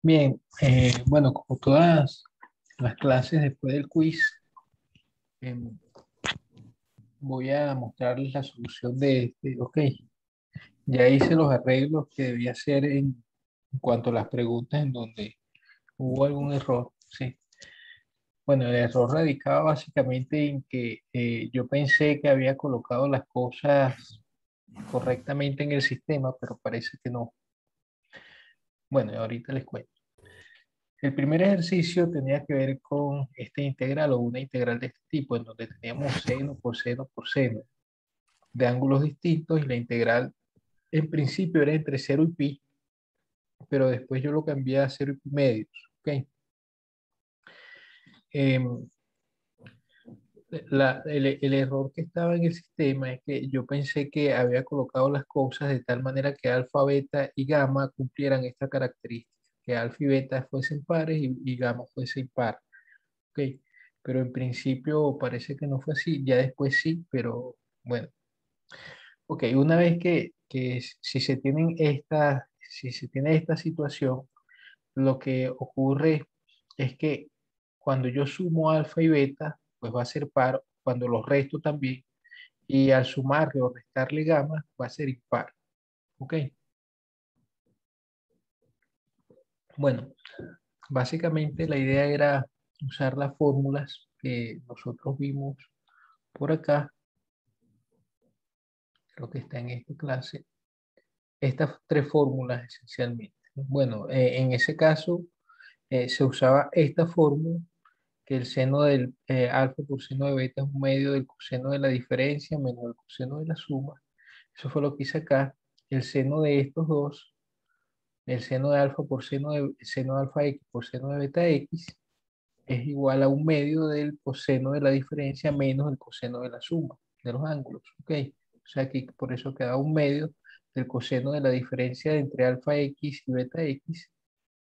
Bien, bueno, como todas las clases después del quiz, em, voy a mostrarles la solución de este. Ok, ya hice los arreglos que debía hacer en cuanto a las preguntas en donde hubo algún error. Sí. Bueno, el error radicaba básicamente en que yo pensé que había colocado las cosas correctamente en el sistema, pero parece que no. Bueno, ahorita les cuento. El primer ejercicio tenía que ver con esta integral o una integral de este tipo, en donde teníamos seno por seno por seno de ángulos distintos y la integral en principio era entre cero y pi, pero después yo lo cambié a cero y pi medios. ¿Ok? Em, el error que estaba en el sistema es que yo pensé que había colocado las cosas de tal manera que alfa, beta y gamma cumplieran esta característica, que alfa y beta fuesen pares y gamma fuese impar. Ok, pero en principio parece que no fue así, ya después sí, pero bueno. Ok, una vez que si se tiene esta situación, lo que ocurre es que cuando yo sumo alfa y beta, pues va a ser par, cuando los resto también, y al sumarle o restarle gamma, va a ser impar. Ok, bueno, básicamente la idea era usar las fórmulas que nosotros vimos por acá, creo que está en esta clase, estas tres fórmulas esencialmente, ¿no? Bueno, en ese caso se usaba esta fórmula, que el seno del alfa por seno de beta es un medio del coseno de la diferencia menos el coseno de la suma. Eso fue lo que hice acá. El seno de estos dos, el seno de alfa por seno de alfa x por seno de beta x, es igual a un medio del coseno de la diferencia menos el coseno de la suma de los ángulos. ¿Ok? O sea que por eso queda un medio del coseno de la diferencia entre alfa x y beta x.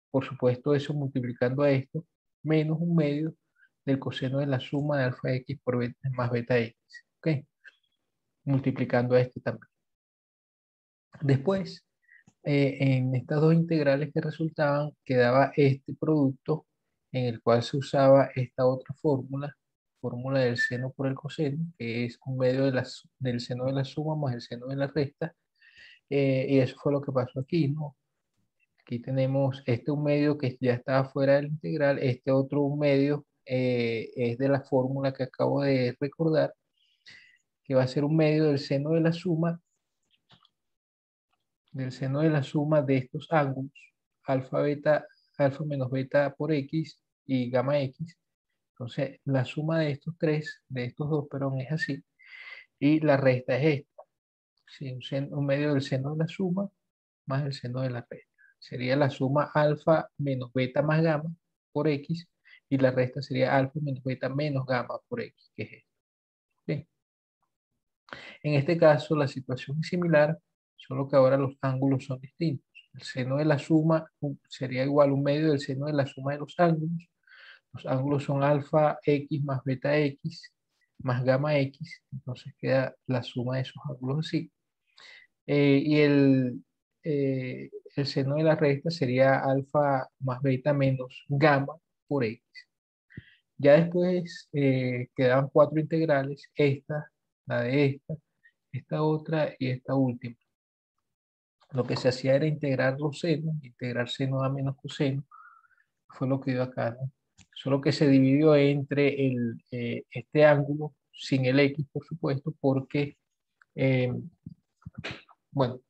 Por supuesto, eso multiplicando a esto, menos un medio del coseno de la suma de alfa x por beta, más beta x. ¿Ok? Multiplicando a este también. Después, en estas dos integrales que resultaban, quedaba este producto en el cual se usaba esta otra fórmula, fórmula del seno por el coseno, que es un medio del seno de la suma más el seno de la resta, y eso fue lo que pasó aquí, ¿no? Aquí tenemos este un medio que ya estaba fuera del integral, este otro un medio es de la fórmula que acabo de recordar, que va a ser un medio del seno de la suma de estos ángulos, alfa, beta, alfa menos beta por x y gamma x. Entonces, la suma de estos tres, de estos dos, perdón, es así, y la resta es esta. Sí, un medio del seno de la suma más el seno de la resta. Sería la suma alfa menos beta más gamma por x y la resta sería alfa menos beta menos gamma por x, que es esto. Bien. En este caso la situación es similar, solo que ahora los ángulos son distintos. El seno de la suma sería igual a un medio del seno de la suma de los ángulos. Los ángulos son alfa x más beta x más gamma x, entonces queda la suma de esos ángulos así. Y el seno de la resta sería alfa más beta menos gamma por x. Ya después quedaban cuatro integrales, esta, la de esta otra y esta última. Lo que se hacía era integrar los senos, integrar seno a menos coseno, fue lo que dio acá, ¿no? Solo que se dividió entre este ángulo sin el x, por supuesto, porque, eh, bueno,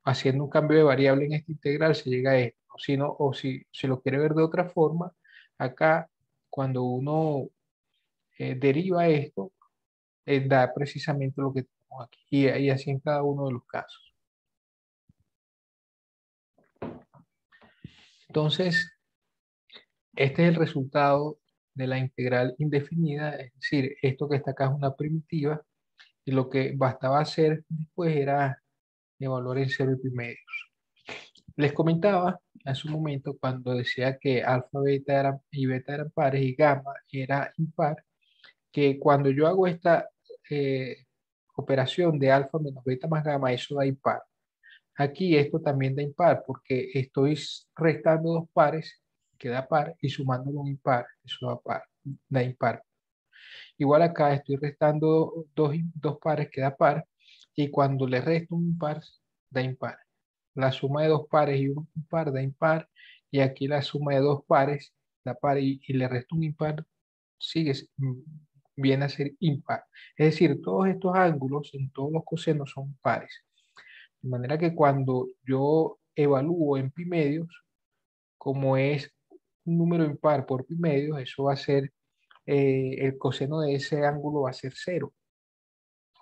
haciendo un cambio de variable en esta integral se llega a esto. Si no, o si se lo quiere ver de otra forma, acá cuando uno deriva esto, da precisamente lo que tenemos aquí. Y así en cada uno de los casos. Entonces, este es el resultado de la integral indefinida, es decir, esto que está acá es una primitiva, y lo que bastaba hacer después era evaluar en cero y pi medios. Les comentaba hace un momento cuando decía que alfa, beta y beta eran pares y gamma era impar, que cuando yo hago esta eh, operación de alfa menos beta más gamma, eso da impar. aquí esto también da impar, porque estoy restando dos pares, queda par, y sumándole un impar, eso da par, da impar. Igual acá estoy restando dos pares, queda par, y cuando le resto un par, da impar. La suma de dos pares y un par da impar, y aquí la suma de dos pares da par y le resto un impar, sigue, viene a ser impar. Es decir, todos estos ángulos en todos los cosenos son pares. De manera que cuando yo evalúo en pi medios, como es un número impar por pi medios, eso va a ser, el coseno de ese ángulo va a ser cero.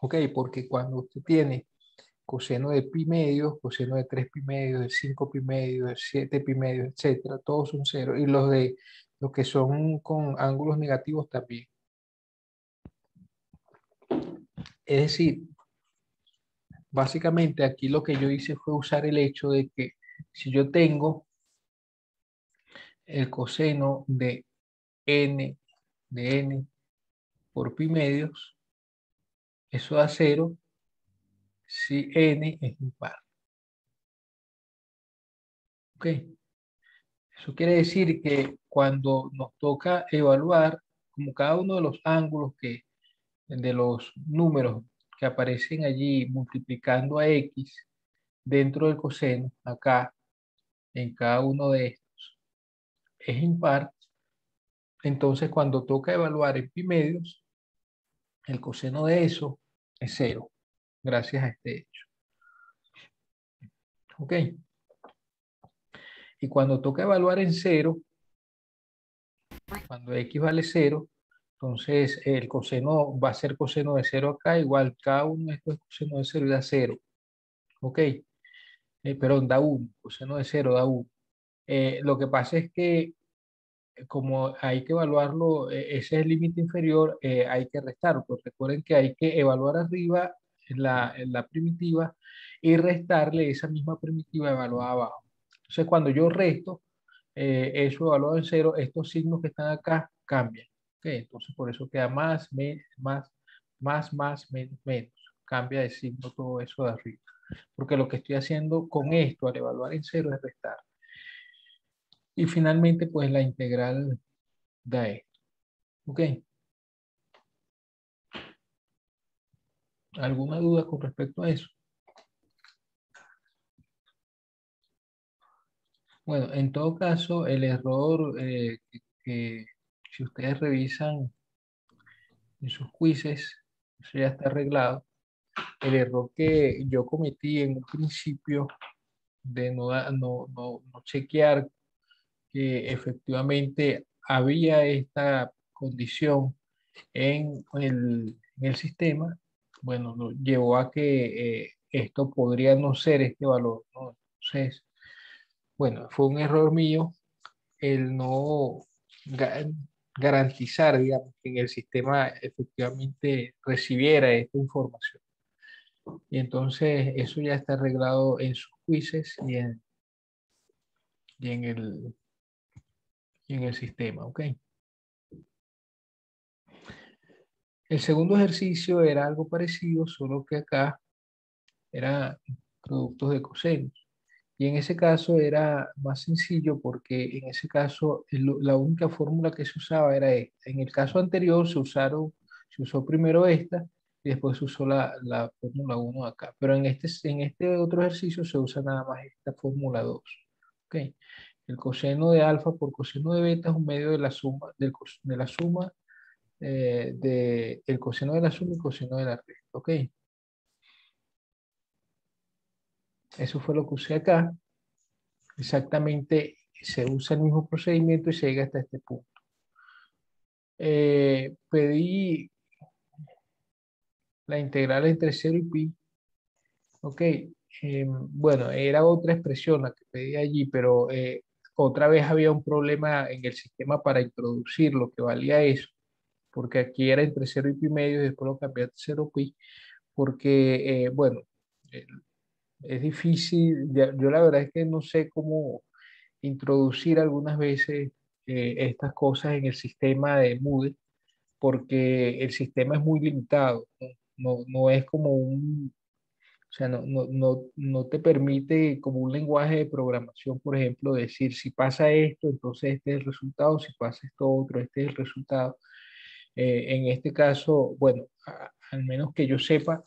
¿Ok? Porque cuando usted tiene coseno de pi medios, coseno de 3 pi medios, de 5 pi medios, de 7 pi medios, etcétera, todos son cero. Y los que son con ángulos negativos también. Es decir, básicamente aquí lo que yo hice fue usar el hecho de que si yo tengo el coseno de n por pi medios, eso da cero si n es impar. ¿Ok? Eso quiere decir que cuando nos toca evaluar, como cada uno de los ángulos de los números que aparecen allí multiplicando a x dentro del coseno, acá, en cada uno de estos, es impar, entonces cuando toca evaluar en pi medios, el coseno de eso es cero, gracias a este hecho. ¿Ok? Y cuando toca evaluar en cero, cuando x vale cero, entonces el coseno va a ser coseno de cero acá, igual cada uno de estos es coseno de cero y da cero. ¿Ok? Perdón, da 1, coseno de cero da 1. Lo que pasa es que como hay que evaluarlo, ese es el límite inferior, hay que restarlo. Pues recuerden que hay que evaluar arriba en la primitiva y restarle esa misma primitiva evaluada abajo. Entonces, cuando yo resto, eso evaluado en cero, estos signos que están acá cambian. ¿Ok? Entonces, por eso queda menos, menos. Cambia de signo todo eso de arriba. Porque lo que estoy haciendo con esto al evaluar en cero es restar. Y finalmente, pues la integral da esto. ¿Ok? ¿Alguna duda con respecto a eso? Bueno, en todo caso, el error que si ustedes revisan en sus quizzes, eso ya está arreglado. El error que yo cometí en un principio de no chequear que efectivamente había esta condición en el sistema, bueno, llevó a que esto podría no ser este valor, ¿no? Entonces, bueno, fue un error mío el no ga- garantizar, digamos, que en el sistema efectivamente recibiera esta información. Y entonces eso ya está arreglado en sus quizzes y en el sistema, ¿ok? El segundo ejercicio era algo parecido, solo que acá era productos de cosenos. Y en ese caso era más sencillo porque en ese caso la única fórmula que se usaba era esta. En el caso anterior se usó primero esta y después se usó la fórmula 1 acá. Pero en este otro ejercicio se usa nada más esta fórmula 2. ¿Ok? El coseno de alfa por coseno de beta es un medio de la suma, de la suma el coseno de la suma y coseno de la resta. ¿Ok? Eso fue lo que usé acá. Exactamente se usa el mismo procedimiento y se llega hasta este punto. Pedí la integral entre cero y pi. Ok, bueno, era otra expresión la que pedí allí, pero otra vez había un problema en el sistema para introducir lo que valía eso, porque aquí era entre cero y pi medio y después lo cambié a cero pi, porque, bueno, eh, es difícil, yo la verdad es que no sé cómo introducir algunas veces estas cosas en el sistema de Moodle, porque el sistema es muy limitado, ¿no? No es como O sea, no te permite como un lenguaje de programación, por ejemplo, decir si pasa esto, entonces este es el resultado, si pasa esto otro, este es el resultado. En este caso, bueno, al menos que yo sepa,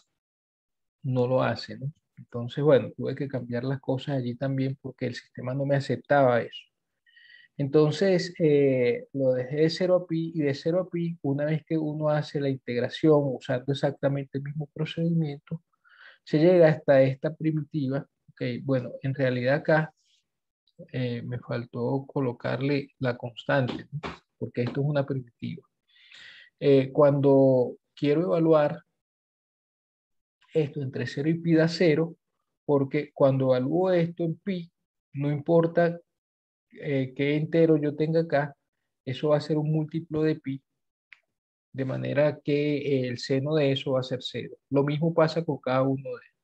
no lo hace, ¿no? Entonces, bueno, tuve que cambiar las cosas allí también porque el sistema no me aceptaba eso. Entonces, lo dejé de cero a pi y de cero a pi, una vez que uno hace la integración usando exactamente el mismo procedimiento, se llega hasta esta primitiva. Ok, bueno, en realidad acá me faltó colocarle la constante, ¿no? Porque esto es una primitiva. Cuando quiero evaluar esto entre cero y pi da cero, porque cuando evalúo esto en pi, no importa qué entero yo tenga acá, eso va a ser un múltiplo de pi, de manera que el seno de eso va a ser cero. Lo mismo pasa con cada uno de ellos.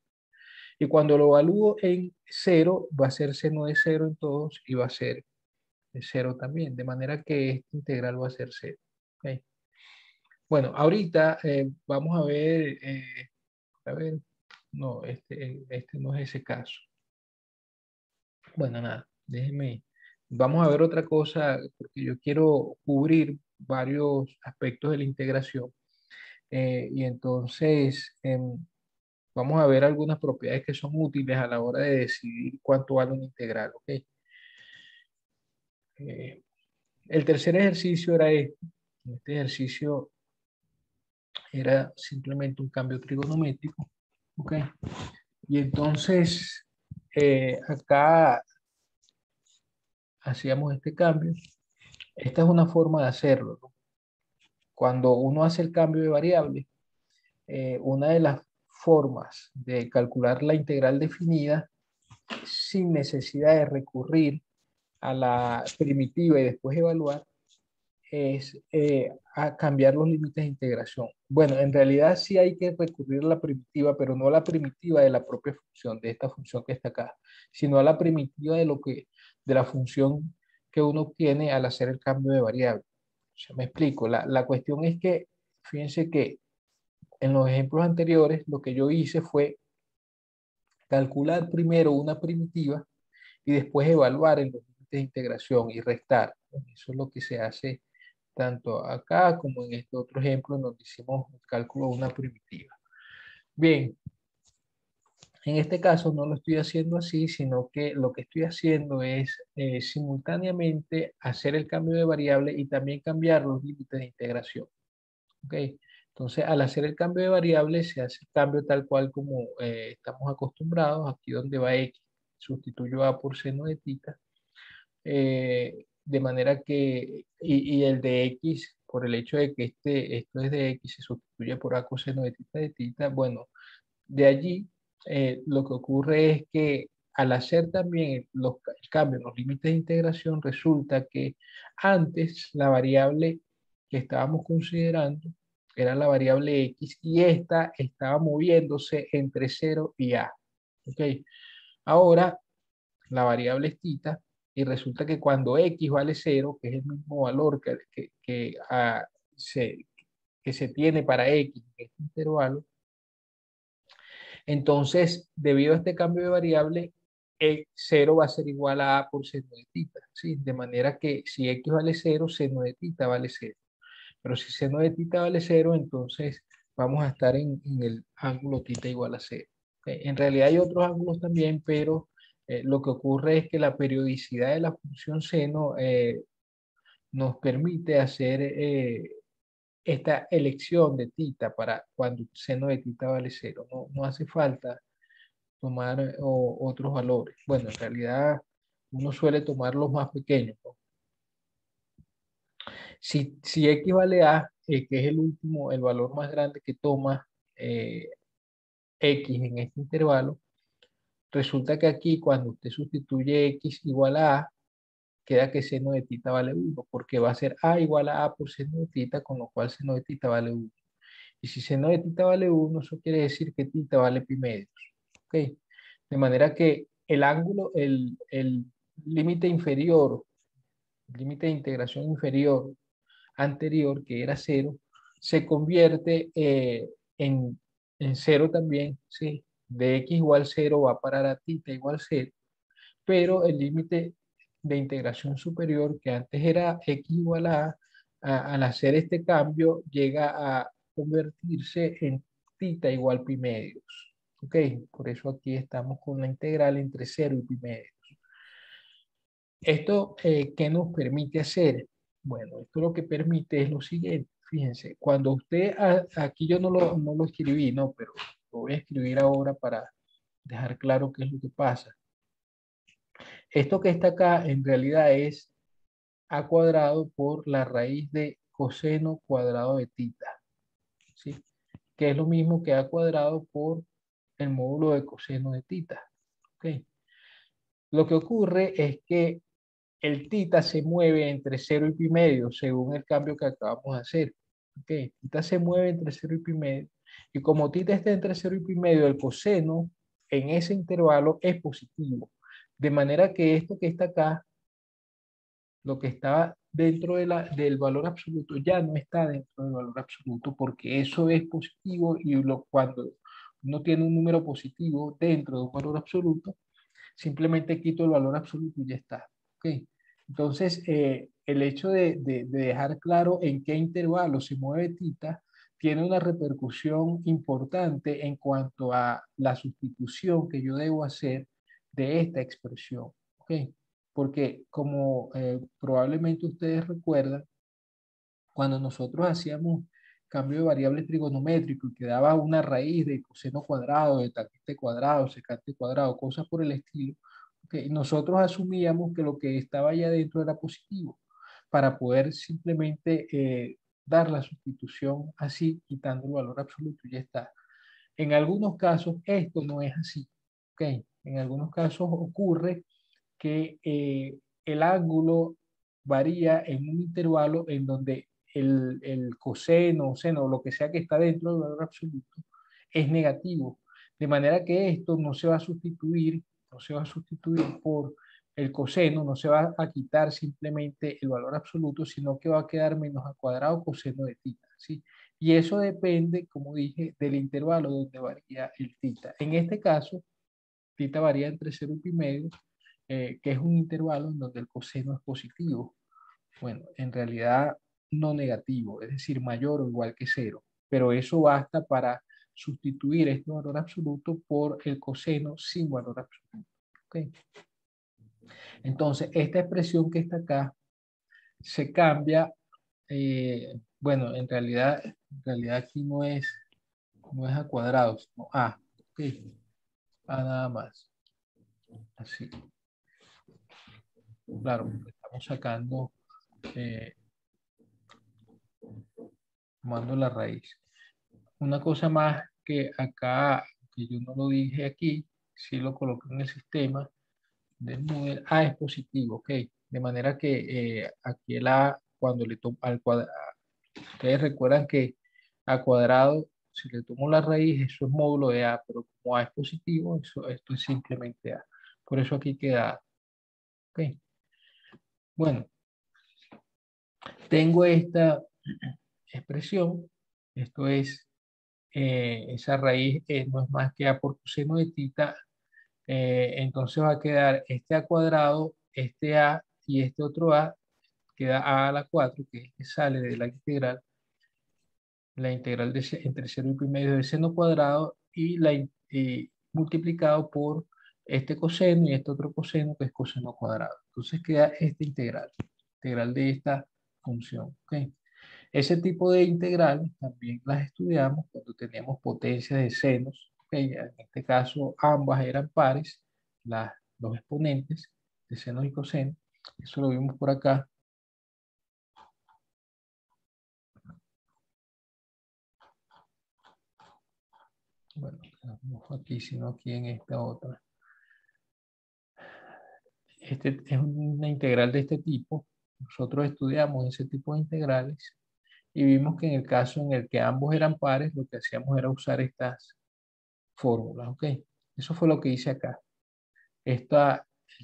Y cuando lo evalúo en cero, va a ser seno de cero en todos y va a ser de cero también, de manera que esta integral va a ser cero. ¿Ok? Bueno, ahorita vamos a ver, no, este no es ese caso. Bueno, nada, déjeme, vamos a ver otra cosa, porque yo quiero cubrir varios aspectos de la integración. Y entonces vamos a ver algunas propiedades que son útiles a la hora de decidir cuánto vale una integral, ¿ok? Eh, el tercer ejercicio era este. Este ejercicio era simplemente un cambio trigonométrico, ¿ok? Y entonces acá hacíamos este cambio. Esta es una forma de hacerlo, ¿no? Cuando uno hace el cambio de variable, una de las formas de calcular la integral definida sin necesidad de recurrir a la primitiva y después evaluar es a cambiar los límites de integración. Bueno, en realidad sí hay que recurrir a la primitiva, pero no a la primitiva de la propia función, de esta función que está acá, sino a la primitiva de la función que uno obtiene al hacer el cambio de variable. O sea, me explico. La cuestión es que, fíjense que en los ejemplos anteriores, lo que yo hice fue calcular primero una primitiva y después evaluar en los límites de integración y restar. Eso es lo que se hace tanto acá como en este otro ejemplo en donde hicimos el cálculo de una primitiva. Bien, en este caso no lo estoy haciendo así, sino que lo que estoy haciendo es simultáneamente hacer el cambio de variable y también cambiar los límites de integración. ¿Ok? Entonces, al hacer el cambio de variable, se hace el cambio tal cual como estamos acostumbrados. Aquí donde va x, sustituyo a por seno de tita. De manera que, y el de x, por el hecho de que esto es de x, se sustituye por a coseno de tita. Bueno, de allí lo que ocurre es que al hacer también el cambio en los límites de integración, resulta que antes la variable que estábamos considerando era la variable x y esta estaba moviéndose entre 0 y a. ¿Ok? Ahora la variable es tita y resulta que cuando x vale 0, que es el mismo valor se, que se tiene para x en este intervalo, entonces, debido a este cambio de variable, 0 va a ser igual a por seno de tita, ¿sí? De manera que si x vale 0, seno de tita vale 0. Pero si seno de tita vale 0, entonces vamos a estar en el ángulo tita igual a 0. En realidad hay otros ángulos también, pero lo que ocurre es que la periodicidad de la función seno nos permite hacer esta elección de tita para cuando seno de tita vale 0. No hace falta tomar otros valores. Bueno, en realidad uno suele tomar los más pequeños, ¿no? Si x vale a, que es el último, el valor más grande que toma eh, x en este intervalo, resulta que aquí cuando usted sustituye x igual a, queda que seno de tita vale 1, porque va a ser a igual a por seno de tita, con lo cual seno de tita vale 1. Y si seno de tita vale 1, eso quiere decir que tita vale pi medios. ¿Ok? De manera que el ángulo, el límite inferior, el límite de integración inferior anterior, que era 0, se convierte en 0 también, ¿sí? de x igual 0 va a parar a θ igual 0, pero el límite de integración superior, que antes era x igual al hacer este cambio, llega a convertirse en θ igual pi medios. ¿Ok? Por eso aquí estamos con la integral entre 0 y pi medios. ¿Esto qué nos permite hacer? Bueno, esto lo que permite es lo siguiente. Fíjense, cuando usted, aquí yo no lo escribí, no, pero lo voy a escribir ahora para dejar claro qué es lo que pasa. Esto que está acá en realidad es a cuadrado por la raíz de coseno cuadrado de θ, ¿sí? Que es lo mismo que a cuadrado por el módulo de coseno de θ. ¿Ok? Lo que ocurre es que el θ se mueve entre 0 y pi medio según el cambio que acabamos de hacer. ¿Ok? Θ se mueve entre 0 y pi medio. Y como θ está entre 0 y pi medio, el coseno en ese intervalo es positivo. De manera que esto que está acá, lo que estaba dentro del valor absoluto, ya no está dentro del valor absoluto porque eso es positivo y cuando uno tiene un número positivo dentro de un valor absoluto, simplemente quito el valor absoluto y ya está. ¿Ok? Entonces, el hecho de dejar claro en qué intervalo se mueve θ tiene una repercusión importante en cuanto a la sustitución que yo debo hacer de esta expresión. ¿Ok? Porque como probablemente ustedes recuerdan, cuando nosotros hacíamos cambio de variable trigonométrico y quedaba una raíz de coseno cuadrado, de tangente cuadrado, secante cuadrado, cosas por el estilo, okay, nosotros asumíamos que lo que estaba allá adentro era positivo para poder simplemente dar la sustitución así, quitando el valor absoluto y ya está. En algunos casos esto no es así. ¿Ok? En algunos casos ocurre que el ángulo varía en un intervalo en donde el coseno, seno, lo que sea que está dentro del valor absoluto, es negativo. De manera que esto no se va a sustituir, no se va a sustituir por el coseno, no se va a quitar simplemente el valor absoluto, sino que va a quedar menos al cuadrado coseno de θ, ¿sí? Y eso depende, como dije, del intervalo donde varía el θ. En este caso, θ varía entre 0 y pi medio, que es un intervalo en donde el coseno es positivo. Bueno, en realidad no negativo, es decir, mayor o igual que 0. Pero eso basta para sustituir este valor absoluto por el coseno sin valor absoluto. ¿Okay? Entonces, esta expresión que está acá se cambia. Bueno, en realidad aquí no es a cuadrado, sino a. ¿Ok? A nada más. Así. Claro, estamos sacando, eh, tomando la raíz. Una cosa más que acá, que yo no lo dije aquí, sí lo coloqué en el sistema del Moodle, A es positivo, ¿ok? De manera que aquí el A, cuando le tomo al cuadrado, ustedes recuerdan que a cuadrado, si le tomo la raíz, eso es módulo de A, pero como A es positivo, esto es simplemente A. Por eso aquí queda A, ¿ok? Bueno, tengo esta expresión, esto es, esa raíz no es más que A por coseno de θ, entonces va a quedar este A cuadrado, este A y este otro A, queda A a la 4, que es que sale de la integral entre 0 y pi medio de seno cuadrado y multiplicado por este coseno y este otro coseno que es coseno cuadrado. Entonces queda esta integral de esta función. ¿Ok? Ese tipo de integrales también las estudiamos cuando teníamos potencias de senos. ¿Ok? En este caso ambas eran pares, los exponentes de seno y coseno. Eso lo vimos por acá. Bueno, no aquí, sino aquí en esta otra. Este es una integral de este tipo. Nosotros estudiamos ese tipo de integrales y vimos que en el caso en el que ambos eran pares, lo que hacíamos era usar estas fórmulas. ¿Ok? Eso fue lo que hice acá. El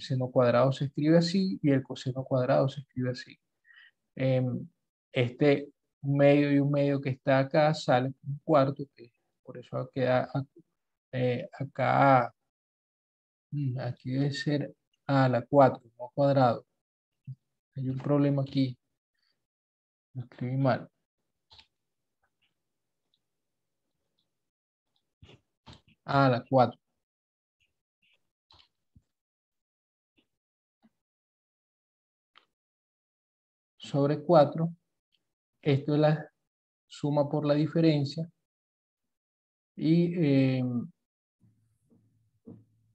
seno cuadrado se escribe así y el coseno cuadrado se escribe así. Este un medio y un medio que está acá sale un cuarto, que por eso queda acá, aquí debe ser a la 4 no cuadrado. Hay un problema aquí, lo escribí mal. A la 4 sobre 4. Esto es la suma por la diferencia. Y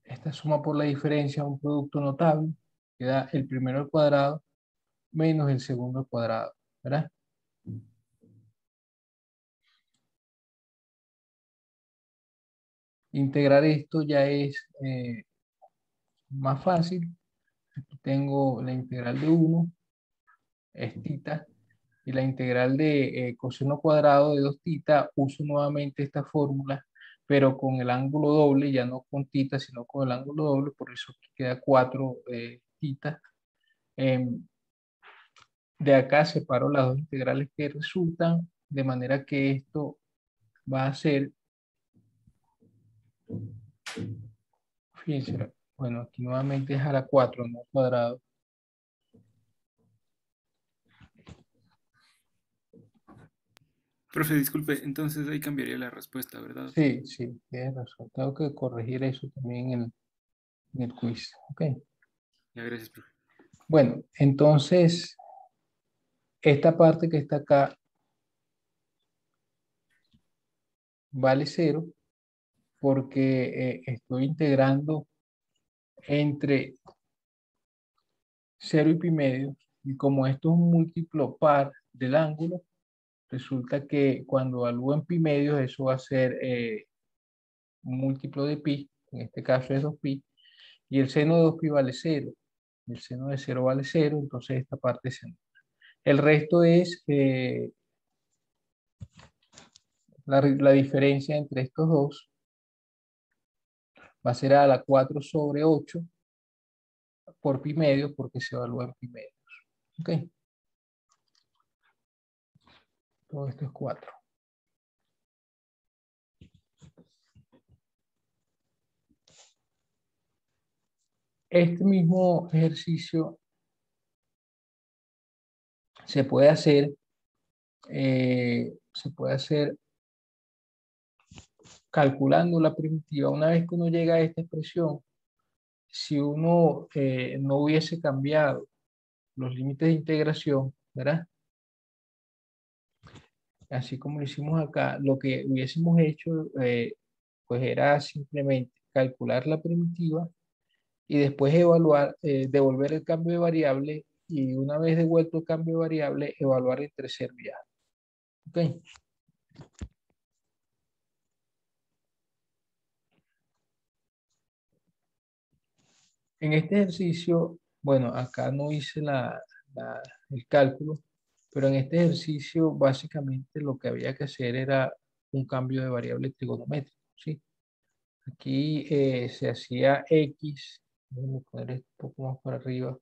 esta suma por la diferencia es un producto notable, que da el primero al cuadrado menos el segundo al cuadrado, ¿verdad? Integrar esto ya es más fácil. Aquí tengo la integral de 1, es tita, y la integral de coseno cuadrado de 2 tita, uso nuevamente esta fórmula, pero con el ángulo doble, ya no con tita, sino con el ángulo doble, por eso aquí queda 4 tita. De acá separo las dos integrales que resultan, de manera que esto va a ser, fíjense, bueno, aquí nuevamente es a la 4 no al cuadrado. Profe, disculpe, entonces ahí cambiaría la respuesta, ¿verdad? Sí, sí, tienes razón. Tengo que corregir eso también en el quiz. Ok. Ya, gracias, profe. Bueno, entonces, esta parte que está acá vale cero porque estoy integrando entre 0 y pi medio. Y como esto es un múltiplo par del ángulo, resulta que cuando evalúo en pi medios, eso va a ser un múltiplo de pi, en este caso es 2pi, y el seno de 2pi vale cero. El seno de cero vale cero, entonces esta parte se anula. El resto es la diferencia entre estos dos, va a ser a la 4 sobre 8 por pi medios, porque se evalúa en pi medios. ¿Ok? Todo esto es 4. Este mismo ejercicio se puede hacer, se puede hacer calculando la primitiva. Una vez que uno llega a esta expresión, si uno no hubiese cambiado los límites de integración, ¿verdad? Así como lo hicimos acá, lo que hubiésemos hecho, pues era simplemente calcular la primitiva y después evaluar, devolver el cambio de variable y una vez devuelto el cambio de variable, evaluar el tercer viaje. ¿Ok? En este ejercicio, bueno, acá no hice el cálculo, pero en este ejercicio básicamente lo que había que hacer era un cambio de variable trigonométrico, ¿sí? Aquí se hacía X, voy a poner esto un poco más para arriba.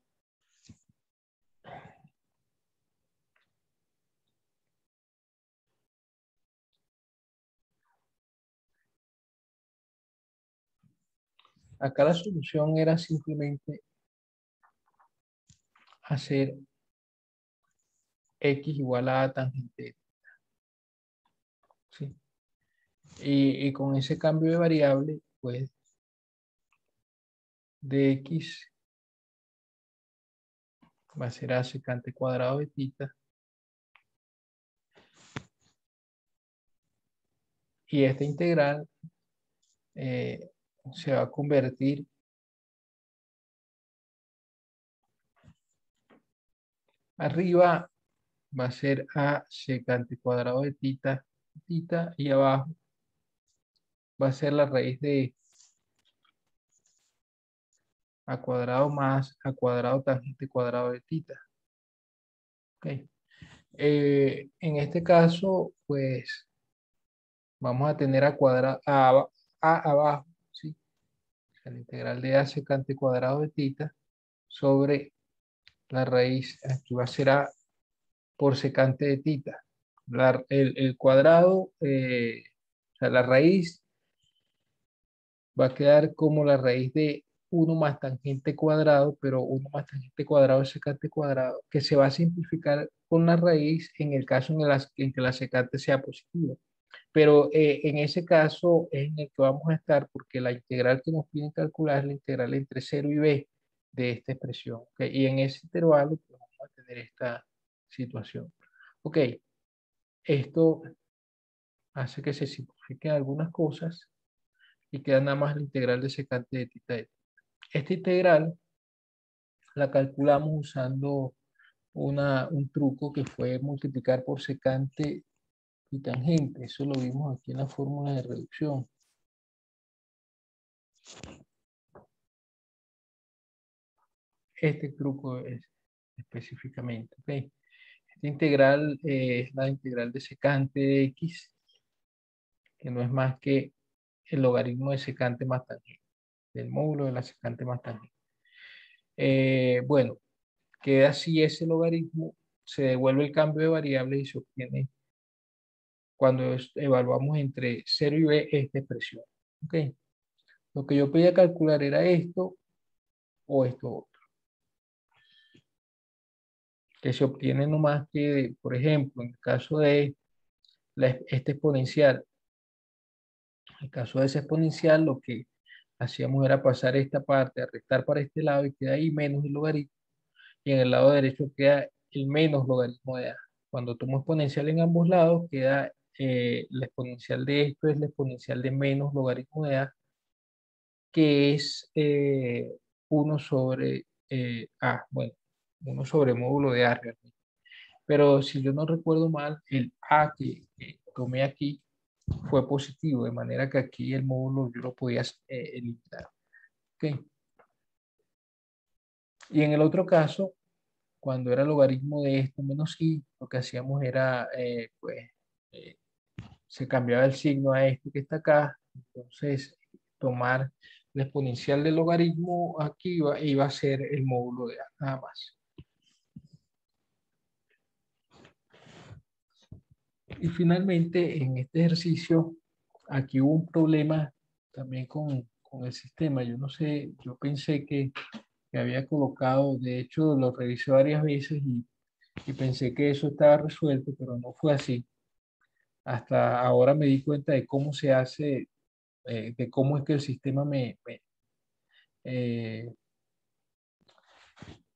Acá la solución era simplemente hacer X igual a tangente, ¿sí? Y con ese cambio de variable, pues de X va a ser a secante cuadrado de tita. Y esta integral eh, se va a convertir arriba, va a ser a secante cuadrado de tita, tita, y abajo va a ser la raíz de a cuadrado más a cuadrado tangente cuadrado de tita. ¿Ok? En este caso, pues vamos a tener a cuadrado a abajo, ¿sí? La integral de a secante cuadrado de tita sobre la raíz, aquí va a ser a por secante de tita. El cuadrado, o sea, la raíz va a quedar como la raíz de uno más tangente cuadrado, pero uno más tangente cuadrado es secante cuadrado, que se va a simplificar con la raíz en el caso en que la secante sea positiva. Pero en ese caso es en el que vamos a estar porque la integral que nos piden calcular es la integral entre cero y b de esta expresión. ¿Ok? Y en ese intervalo pues, vamos a tener esta situación. Ok, esto hace que se simplifiquen algunas cosas y queda nada más la integral de secante de tita de. Esta integral la calculamos usando un truco que fue multiplicar por secante y tangente. Eso lo vimos aquí en la fórmula de reducción. Este truco es específicamente. ¿Ok? Esta integral es la integral de secante de x, que no es más que el logaritmo de secante más tangente, del módulo de la secante más tangente. Bueno, queda así ese logaritmo, se devuelve el cambio de variables y se obtiene cuando evaluamos entre 0 y b esta expresión. ¿Ok? Lo que yo podía calcular era esto o esto otro, que se obtiene no más que, por ejemplo, en el caso de este exponencial, en el caso de ese exponencial, lo que hacíamos era pasar esta parte, a restar para este lado y queda ahí menos el logaritmo, y en el lado derecho queda el menos logaritmo de a. Cuando tomo exponencial en ambos lados, queda la exponencial de esto es la exponencial de menos logaritmo de a, que es 1 sobre a, bueno, 1 sobre módulo de a realmente. Pero si yo no recuerdo mal, el a que tomé aquí fue positivo, de manera que aquí el módulo yo lo podía eliminar. ¿Ok? Y en el otro caso, cuando era logaritmo de esto menos i, lo que hacíamos era, pues, eh, se cambiaba el signo a este que está acá, entonces tomar la exponencial del logaritmo aquí iba a ser el módulo de a, nada más. Y finalmente, en este ejercicio, aquí hubo un problema también con el sistema. Yo no sé, yo pensé que había colocado, de hecho lo revisé varias veces y pensé que eso estaba resuelto, pero no fue así. Hasta ahora me di cuenta de cómo se hace, de cómo es que el sistema eh,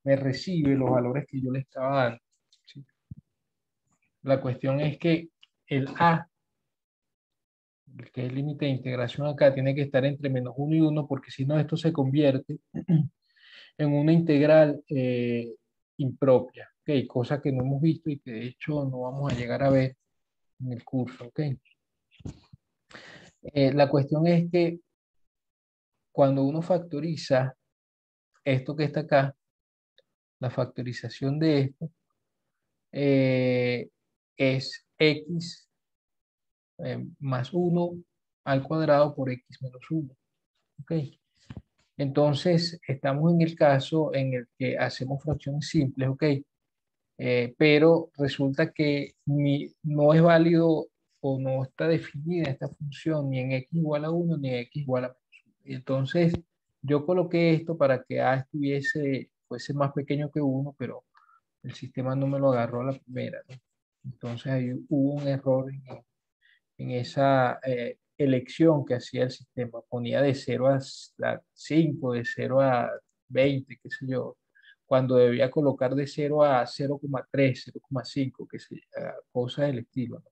me recibe los valores que yo le estaba dando. ¿Sí? La cuestión es que el A, que es el límite de integración acá, tiene que estar entre menos 1 y 1, porque si no, esto se convierte en una integral impropia, ¿ok? Cosa que no hemos visto y que de hecho no vamos a llegar a ver en el curso, ¿ok? La cuestión es que cuando uno factoriza esto que está acá, la factorización de esto eh, es x más 1 al cuadrado por x menos 1. ¿Ok? Entonces, estamos en el caso en el que hacemos fracciones simples, ¿ok? Pero resulta que no es válido o no está definida esta función ni en x igual a 1 ni en x igual a menos 1. Y entonces, yo coloqué esto para que a fuese más pequeño que 1, pero el sistema no me lo agarró a la primera, ¿no? Entonces, ahí hubo un error en esa elección que hacía el sistema. Ponía de 0 a 5, de 0 a 20, qué sé yo, cuando debía colocar de 0 a 0,3, 0,5, que sé, cosas del estilo, ¿no?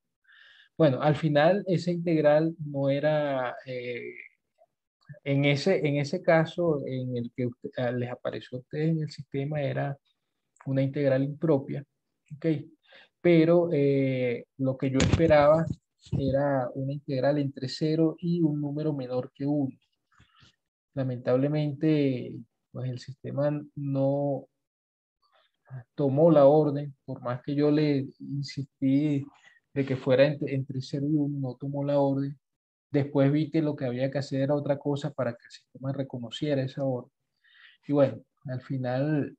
Bueno, al final esa integral no era, en ese caso en el que les apareció a ustedes en el sistema, era una integral impropia, ¿ok? Pero lo que yo esperaba era una integral entre 0 y un número menor que 1. Lamentablemente, pues el sistema no tomó la orden, por más que yo le insistí de que fuera entre 0 y 1, no tomó la orden. Después vi que lo que había que hacer era otra cosa para que el sistema reconociera esa orden. Y bueno, al final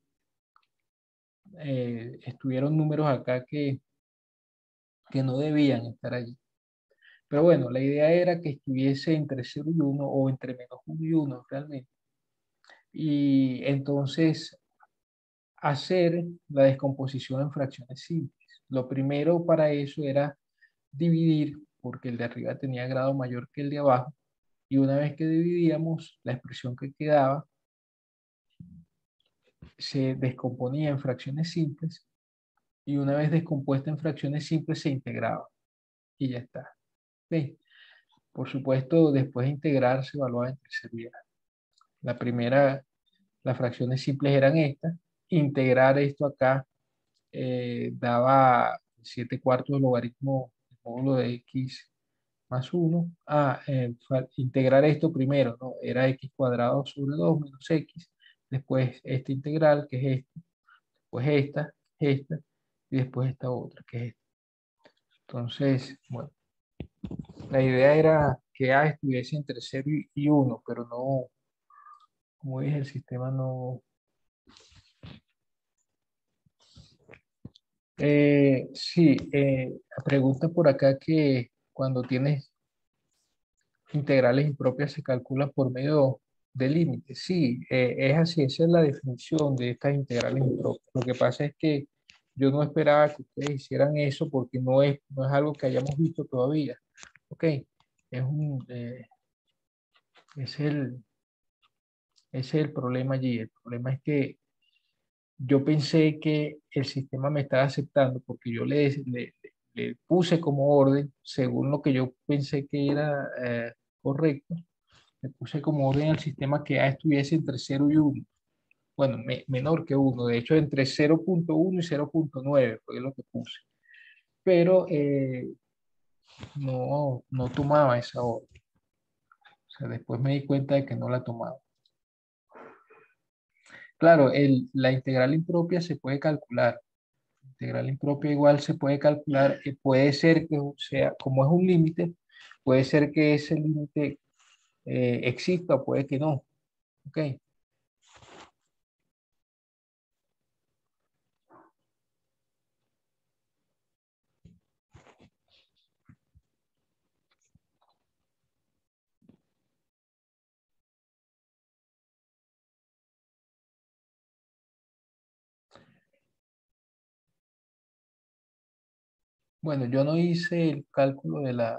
estuvieron números acá que no debían estar allí. Pero bueno, la idea era que estuviese entre 0 y 1 o entre -1 y 1 realmente. Y entonces hacer la descomposición en fracciones simples. Lo primero para eso era dividir, porque el de arriba tenía grado mayor que el de abajo, y una vez que dividíamos, la expresión que quedaba se descomponía en fracciones simples, y una vez descompuesta en fracciones simples se integraba, y ya está. ¿Ok? Por supuesto, después de integrar se evaluaba en tercer grado. La primera, las fracciones simples eran estas. Integrar esto acá daba 7/4 del logaritmo del módulo de x más 1. Integrar esto primero, ¿no? Era x cuadrado sobre 2 menos x. Después esta integral, que es esta. Después esta. Y después esta otra, que es esta. Entonces, bueno, la idea era que A estuviese entre 0 y 1, pero no, como dije, el sistema no. Sí, pregunta por acá que cuando tienes integrales impropias se calculan por medio de límites. Sí, es así, esa es la definición de estas integrales impropias. Lo que pasa es que yo no esperaba que ustedes hicieran eso porque no es algo que hayamos visto todavía. Ok, es un, es el, ese es el problema allí. El problema es que yo pensé que el sistema me estaba aceptando porque yo le puse como orden, según lo que yo pensé que era correcto, le puse como orden al sistema que A estuviese entre 0 y 1. Bueno, menor que 1, de hecho entre 0,1 y 0,9 fue lo que puse. Pero no tomaba esa orden. O sea, después me di cuenta de que no la tomaba. Claro, la integral impropia se puede calcular. Integral impropia igual se puede calcular, puede ser que sea, como es un límite, puede ser que ese límite exista o puede que no. ¿Ok? Bueno, yo no hice el cálculo de la.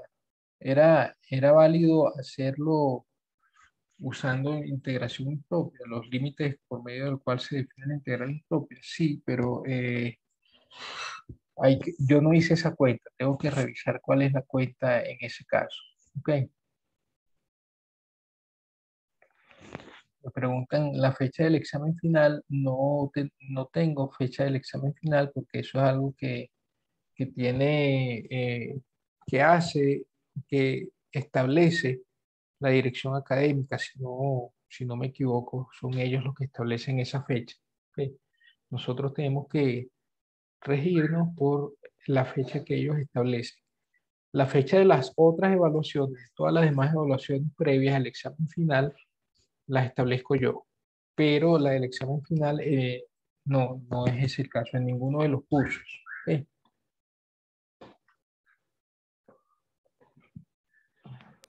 Era válido hacerlo usando integración impropia, los límites por medio del cual se define la integral impropia. Sí, pero yo no hice esa cuenta. Tengo que revisar cuál es la cuenta en ese caso. ¿Ok? Me preguntan la fecha del examen final. No tengo fecha del examen final porque eso es algo que tiene, que hace, que establece la dirección académica. Si no me equivoco, son ellos los que establecen esa fecha. ¿Ok? Nosotros tenemos que regirnos por la fecha que ellos establecen. La fecha de las otras evaluaciones, todas las demás evaluaciones previas al examen final, las establezco yo, pero la del examen final no es ese el caso en ninguno de los cursos. ¿Ok?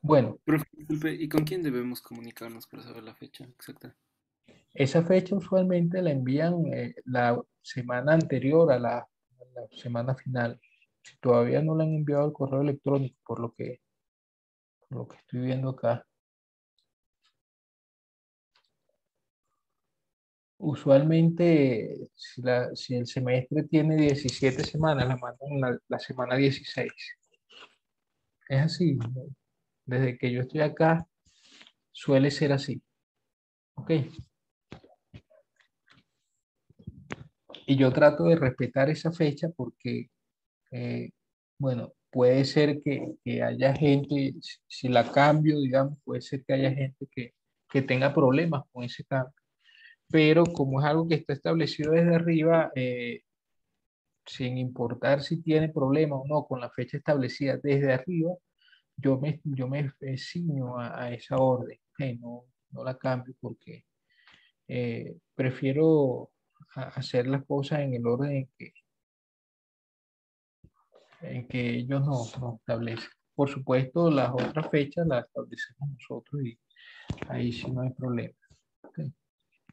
Bueno, Profe, disculpe, ¿y con quién debemos comunicarnos para saber la fecha exacta? esa fecha usualmente la envían la semana anterior a la semana final. Si todavía no la han enviado al correo electrónico, por lo que estoy viendo acá, usualmente si el semestre tiene 17 semanas, la mandan la semana 16. Es así, ¿no? Desde que yo estoy acá, suele ser así. ¿Ok? Y yo trato de respetar esa fecha porque Eh, bueno, puede ser que haya gente, si la cambio, digamos, puede ser que haya gente que tenga problemas con ese cambio. Pero como es algo que está establecido desde arriba, sin importar si tiene problemas o no con la fecha establecida desde arriba, yo me ciño a esa orden. No la cambio porque prefiero hacer las cosas en el orden en que ellos no establecen. por supuesto, las otras fechas las establecemos nosotros y ahí sí no hay problema. ¿Ok?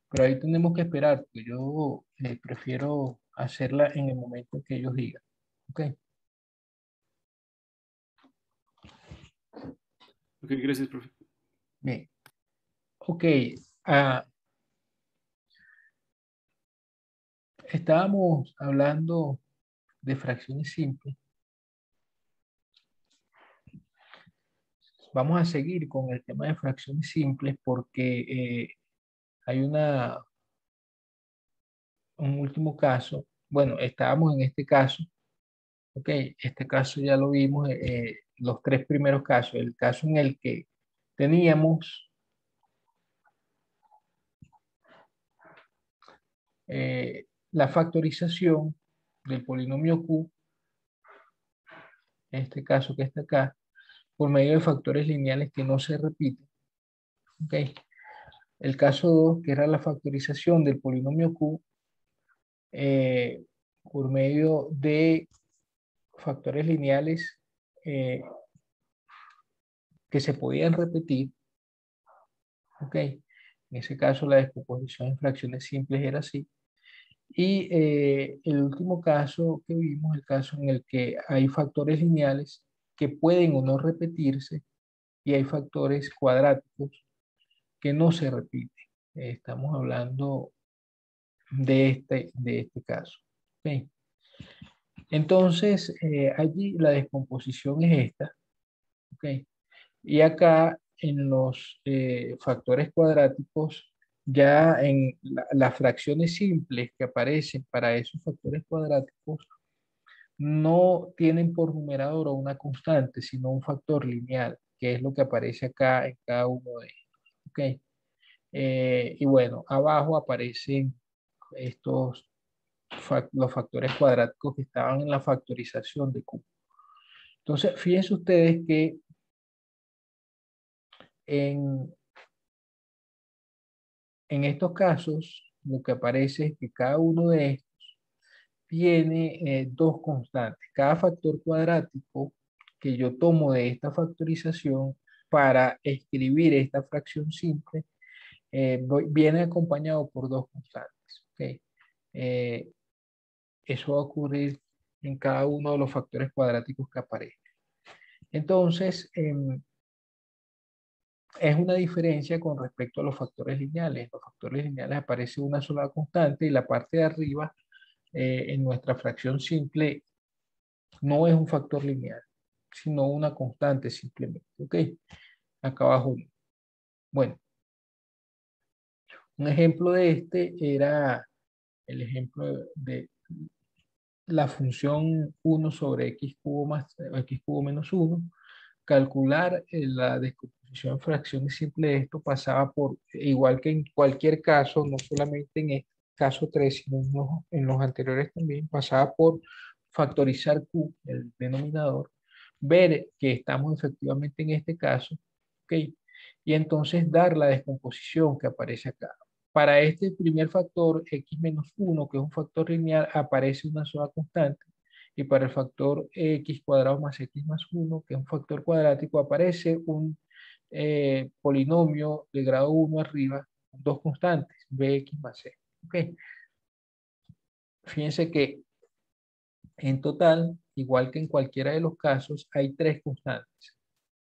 Pero ahí tenemos que esperar, porque yo prefiero hacerla en el momento que ellos digan. ¿Ok? Ok, gracias, profe. Bien. Ok. ah, Estábamos hablando de fracciones simples. Vamos a seguir con el tema de fracciones simples porque hay un último caso. Bueno, estábamos en este caso. Ok, este caso ya lo vimos, los tres primeros casos. El caso en el que teníamos la factorización del polinomio Q, en este caso que está acá, por medio de factores lineales que no se repiten. Ok, el caso 2, que era la factorización del polinomio Q eh, por medio de factores lineales eh, que se podían repetir. Ok, en ese caso la descomposición en fracciones simples era así. Y el último caso que vimos, el caso en el que hay factores lineales que pueden o no repetirse y hay factores cuadráticos que no se repiten. Estamos hablando de este caso. Ok. Entonces, allí la descomposición es esta. Ok. Y acá en los factores cuadráticos, ya en las fracciones simples que aparecen para esos factores cuadráticos, no tienen por numerador o una constante, sino un factor lineal, que es lo que aparece acá en cada uno de ellos. ¿Ok? Y bueno, abajo aparecen estos los factores cuadráticos que estaban en la factorización de Q. Entonces, fíjense ustedes que en, en estos casos, lo que aparece es que cada uno de estos tiene dos constantes. Cada factor cuadrático que yo tomo de esta factorización para escribir esta fracción simple viene acompañado por dos constantes. ¿Ok? Eh, Eso va a ocurrir en cada uno de los factores cuadráticos que aparecen. Entonces, es una diferencia con respecto a los factores lineales. Los factores lineales aparece una sola constante y la parte de arriba, en nuestra fracción simple, no es un factor lineal, sino una constante simplemente. ¿Ok? Acá abajo. Bueno, un ejemplo de este era el ejemplo de la función 1 sobre x cubo más x cubo menos 1. Calcular la descomposición en fracciones simples de esto pasaba por, igual que en cualquier caso, no solamente en este caso 3 sino en los anteriores también, pasaba por factorizar Q, el denominador, ver que estamos efectivamente en este caso, ¿ok? Y entonces dar la descomposición que aparece acá. Para este primer factor, x menos 1, que es un factor lineal, aparece una sola constante. Y para el factor x cuadrado más x más 1, que es un factor cuadrático, aparece un polinomio de grado 1 arriba, dos constantes, bx más c. ¿Ok? Fíjense que en total, igual que en cualquiera de los casos, hay tres constantes,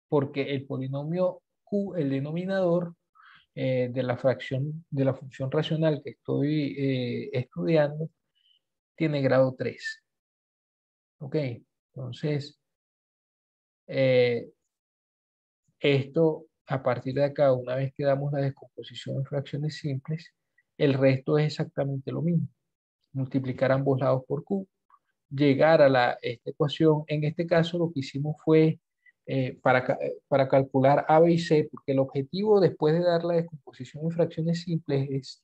porque el polinomio q, el denominador de la fracción de la función racional que estoy estudiando, tiene grado 3. ¿Ok? Entonces, eh, esto, a partir de acá, una vez que damos la descomposición en fracciones simples, el resto es exactamente lo mismo. Multiplicar ambos lados por q, llegar a esta ecuación. En este caso, lo que hicimos fue para calcular A, B y C, porque el objetivo después de dar la descomposición en fracciones simples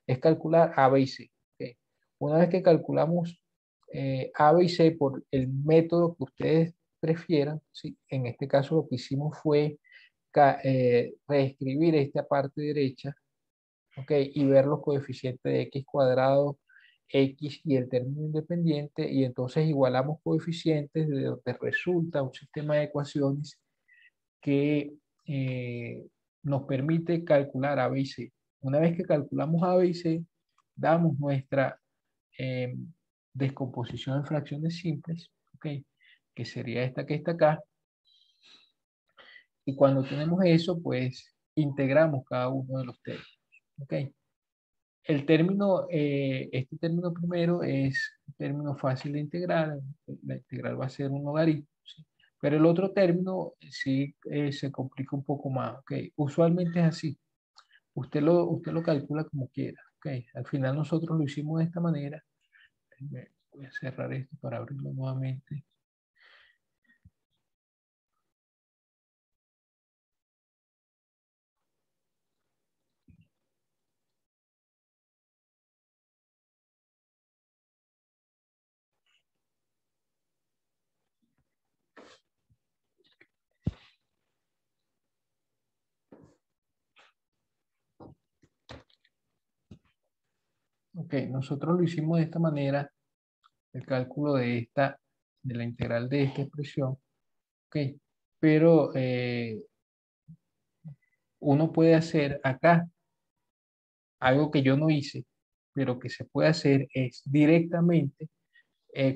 es calcular A, B y C. ¿Ok? Una vez que calculamos A, B y C por el método que ustedes prefieran, ¿sí? En este caso lo que hicimos fue reescribir esta parte derecha, ¿ok? Y ver los coeficientes de x cuadrado X y el término independiente, y entonces igualamos coeficientes de donde resulta un sistema de ecuaciones que nos permite calcular A, B y C. Una vez que calculamos A, B y C, damos nuestra eh, descomposición en fracciones simples, ¿ok? Que sería esta que está acá. Y cuando tenemos eso, pues integramos cada uno de los términos, ¿ok? El término, este término primero es un término fácil de integrar, la integral va a ser un logaritmo, ¿sí? Pero el otro término sí se complica un poco más, ¿ok? Usualmente es así, usted lo calcula como quiera, ¿ok? Al final nosotros lo hicimos de esta manera. Voy a cerrar esto para abrirlo nuevamente. Ok, nosotros lo hicimos de esta manera, el cálculo de la integral de esta expresión, ok, pero uno puede hacer acá algo que yo no hice, pero que se puede hacer es directamente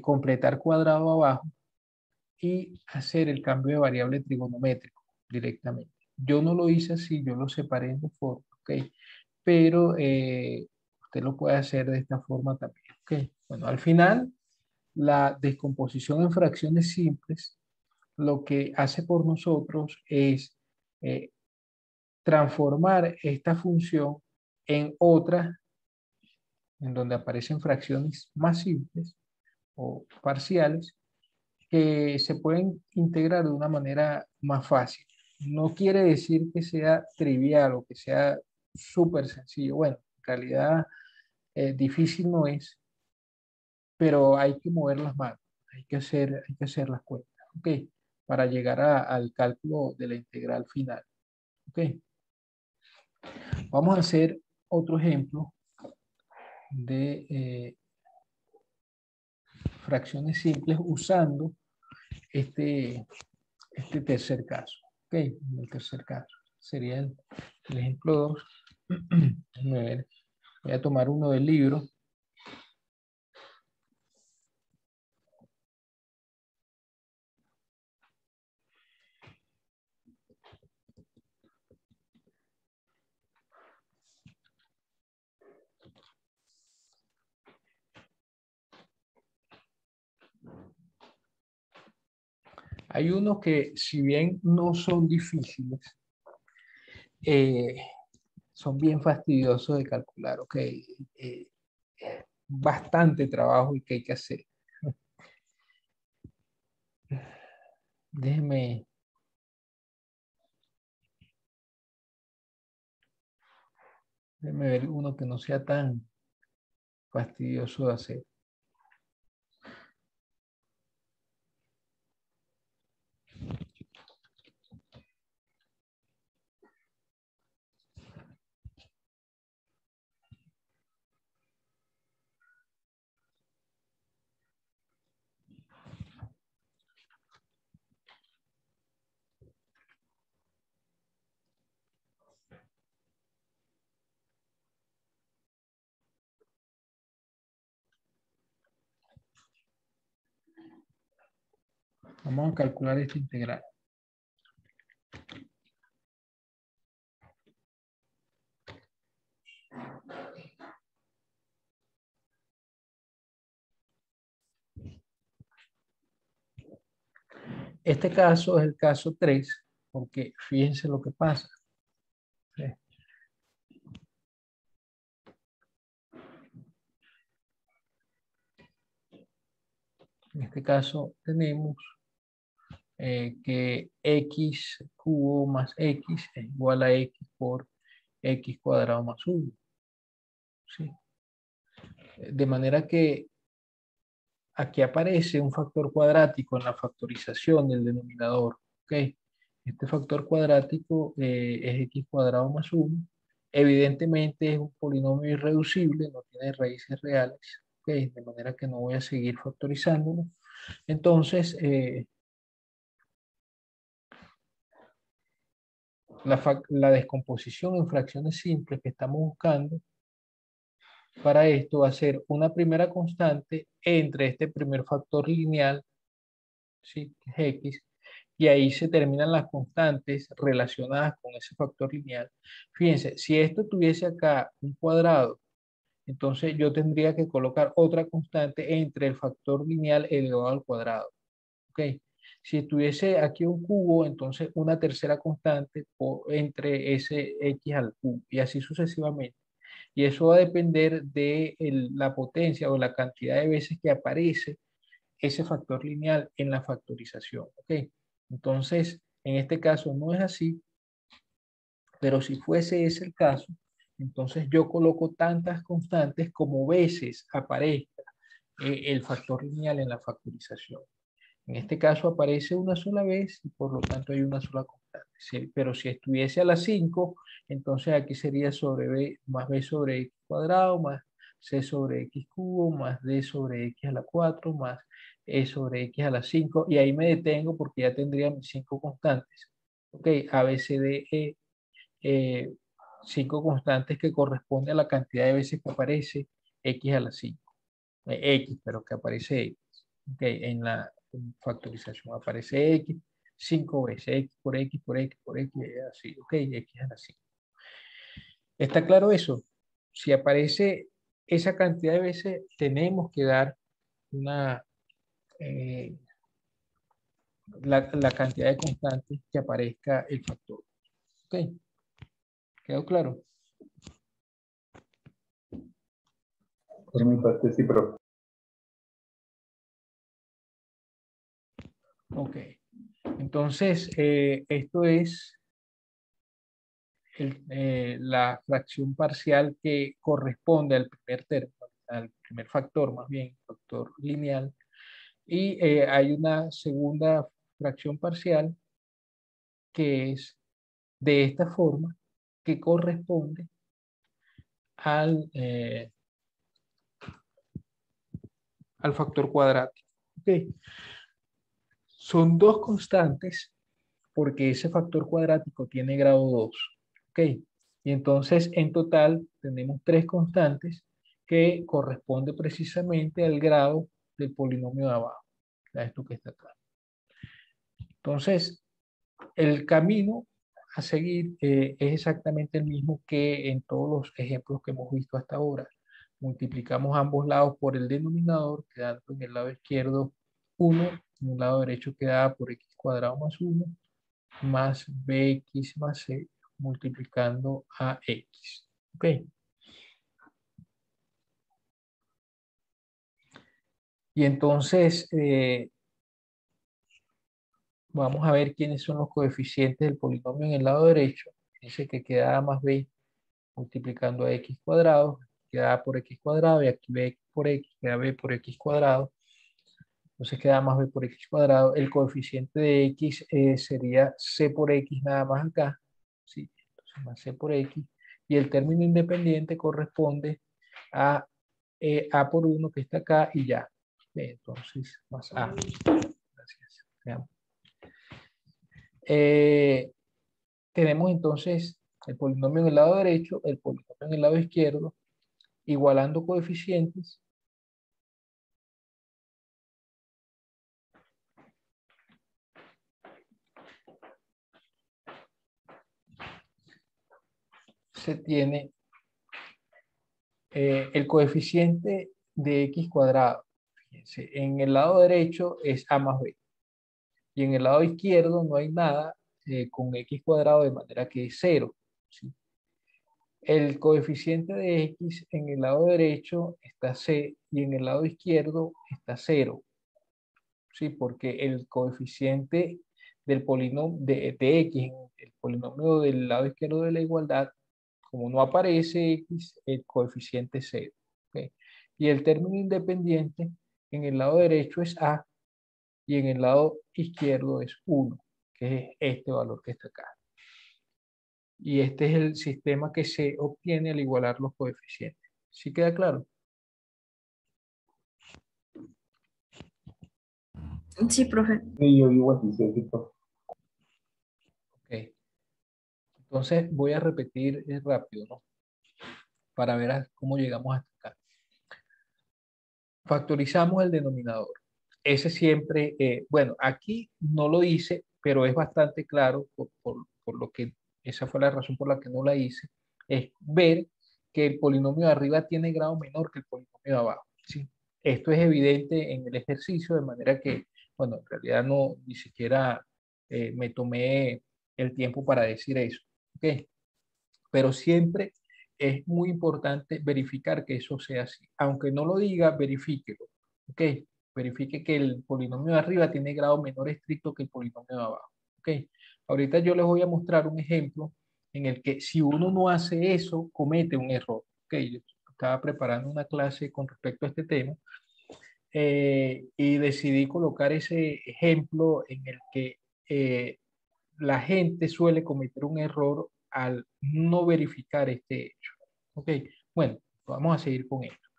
completar cuadrado abajo y hacer el cambio de variable trigonométrico directamente. Yo no lo hice así, yo lo separé en dos formas, ok, pero usted lo puede hacer de esta forma también, ok. Bueno, al final, la descomposición en fracciones simples lo que hace por nosotros es eh, transformar esta función en otra, en donde aparecen fracciones más simples o parciales, que se pueden integrar de una manera más fácil. No quiere decir que sea trivial o que sea súper sencillo. Bueno, en realidad difícil no es, pero hay que mover las manos, hay que hacer las cuentas, ¿ok? Para llegar al cálculo de la integral final, ¿ok? Vamos a hacer otro ejemplo de fracciones simples usando este, este tercer caso, ¿ok? El tercer caso sería el ejemplo 2. Déjenme ver. Voy a tomar uno del libro. Hay unos que, si bien no son difíciles, eh, son bien fastidiosos de calcular, ¿ok? Bastante trabajo y que hay que hacer. Déjeme, déjeme ver uno que no sea tan fastidioso de hacer. Vamos a calcular esta integral. Este caso es el caso 3, porque fíjense lo que pasa. ¿Sí? En este caso tenemos que x cubo más x es igual a x por x cuadrado más 1. ¿Sí? De manera que aquí aparece un factor cuadrático en la factorización del denominador. ¿Ok? Este factor cuadrático es x cuadrado más 1. Evidentemente es un polinomio irreducible, no tiene raíces reales. ¿ok? De manera que no voy a seguir factorizándolo. Entonces, la descomposición en fracciones simples que estamos buscando para esto va a ser una primera constante entre este primer factor lineal, ¿sí? Que es x, y ahí se terminan las constantes relacionadas con ese factor lineal. Fíjense, si esto tuviese acá un cuadrado, entonces yo tendría que colocar otra constante entre el factor lineal elevado al cuadrado. ¿Ok? Si estuviese aquí un cubo, entonces una tercera constante entre ese x al cubo y así sucesivamente. Y eso va a depender de la potencia o la cantidad de veces que aparece ese factor lineal en la factorización. ¿Ok? Entonces, en este caso no es así, pero si fuese ese el caso, entonces yo coloco tantas constantes como veces aparezca el factor lineal en la factorización. En este caso aparece una sola vez y por lo tanto hay una sola constante. Sí, pero si estuviese a las 5, entonces aquí sería sobre b más b sobre x cuadrado más c sobre x cubo más d sobre x a la 4 más e sobre x a la 5 y ahí me detengo porque ya tendría mis 5 constantes. Ok, a, b, c, d, e, 5 constantes que corresponde a la cantidad de veces que aparece x a la 5. X, pero que aparece X. Okay, en la factorización aparece X 5 veces, X por X por X por X, así, ok, X a la 5. ¿Está claro eso? Si aparece esa cantidad de veces, tenemos que dar una, eh, la cantidad de constantes que aparezca el factor. ¿Ok? ¿Quedó claro? Por mi parte, sí, pero Ok. Entonces, esto es la fracción parcial que corresponde al primer término, al primer factor, más bien, factor lineal. Y hay una segunda fracción parcial que es de esta forma, que corresponde al factor cuadrático. Okay. Son dos constantes porque ese factor cuadrático tiene grado 2. ¿Ok? Y entonces en total tenemos tres constantes que corresponde precisamente al grado del polinomio de abajo, a esto que está acá. Entonces, el camino a seguir es exactamente el mismo que en todos los ejemplos que hemos visto hasta ahora. Multiplicamos ambos lados por el denominador, quedando en el lado izquierdo 1, en el lado derecho queda por x cuadrado más 1, más bx más c multiplicando a x. ¿Ok? Y entonces vamos a ver quiénes son los coeficientes del polinomio en el lado derecho. Dice que queda a más b multiplicando a x cuadrado, queda a por x cuadrado y aquí b por x, queda b por x cuadrado. Entonces queda más b por x cuadrado. El coeficiente de x sería c por x nada más acá. ¿Sí? Entonces más c por x. Y el término independiente corresponde a a por 1 que está acá y ya. Entonces más a. Gracias. Veamos. Tenemos entonces el polinomio en el lado derecho, el polinomio en el lado izquierdo, igualando coeficientes. Se tiene el coeficiente de x cuadrado. Fíjense, en el lado derecho es a más b y en el lado izquierdo no hay nada con x cuadrado de manera que es 0. ¿Sí? El coeficiente de x en el lado derecho está c y en el lado izquierdo está 0. ¿Sí? Porque el coeficiente del polinomio de x, el polinomio del lado izquierdo de la igualdad, como no aparece x, el coeficiente es 0. ¿Ok? Y el término independiente en el lado derecho es a y en el lado izquierdo es 1, que es este valor que está acá. Y este es el sistema que se obtiene al igualar los coeficientes. ¿Sí queda claro? Sí, profe. Sí, yo igual dice, sí, profe. Ok. Entonces voy a repetir rápido, ¿no? Para ver cómo llegamos hasta acá. Factorizamos el denominador. Ese siempre, bueno, aquí no lo hice, pero es bastante claro por lo que esa fue la razón por la que no la hice, es ver que el polinomio de arriba tiene grado menor que el polinomio de abajo, ¿sí? Esto es evidente en el ejercicio, de manera que, bueno, en realidad no, ni siquiera me tomé el tiempo para decir eso, ¿ok? Pero siempre es muy importante verificar que eso sea así. Aunque no lo diga, verifíquelo. ¿Ok? Verifique que el polinomio de arriba tiene grado menor estricto que el polinomio de abajo. ¿Ok? Ahorita yo les voy a mostrar un ejemplo en el que si uno no hace eso, comete un error. ¿Ok? Yo estaba preparando una clase con respecto a este tema y decidí colocar ese ejemplo en el que la gente suele cometer un error al no verificar este hecho. Ok, bueno, vamos a seguir con esto.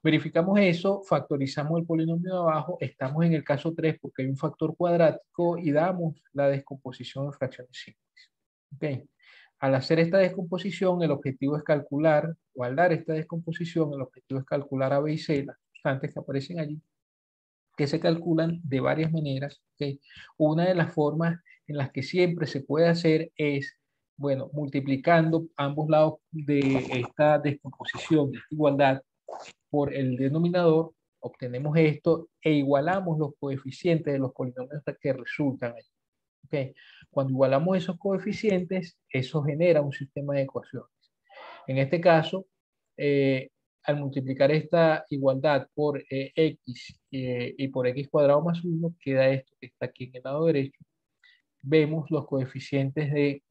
Verificamos eso, factorizamos el polinomio de abajo, estamos en el caso 3 porque hay un factor cuadrático y damos la descomposición en fracciones simples. Ok, al hacer esta descomposición, el objetivo es calcular, o al dar esta descomposición, el objetivo es calcular A, B y C, las constantes que aparecen allí, que se calculan de varias maneras. ¿Ok? Una de las formas en las que siempre se puede hacer es, bueno, multiplicando ambos lados de esta descomposición, de esta igualdad, por el denominador, obtenemos esto e igualamos los coeficientes de los polinomios que resultan ahí. ¿Ok? Cuando igualamos esos coeficientes, eso genera un sistema de ecuaciones. En este caso, eh, al multiplicar esta igualdad por x y por x cuadrado más 1, queda esto que está aquí en el lado derecho. Vemos los coeficientes de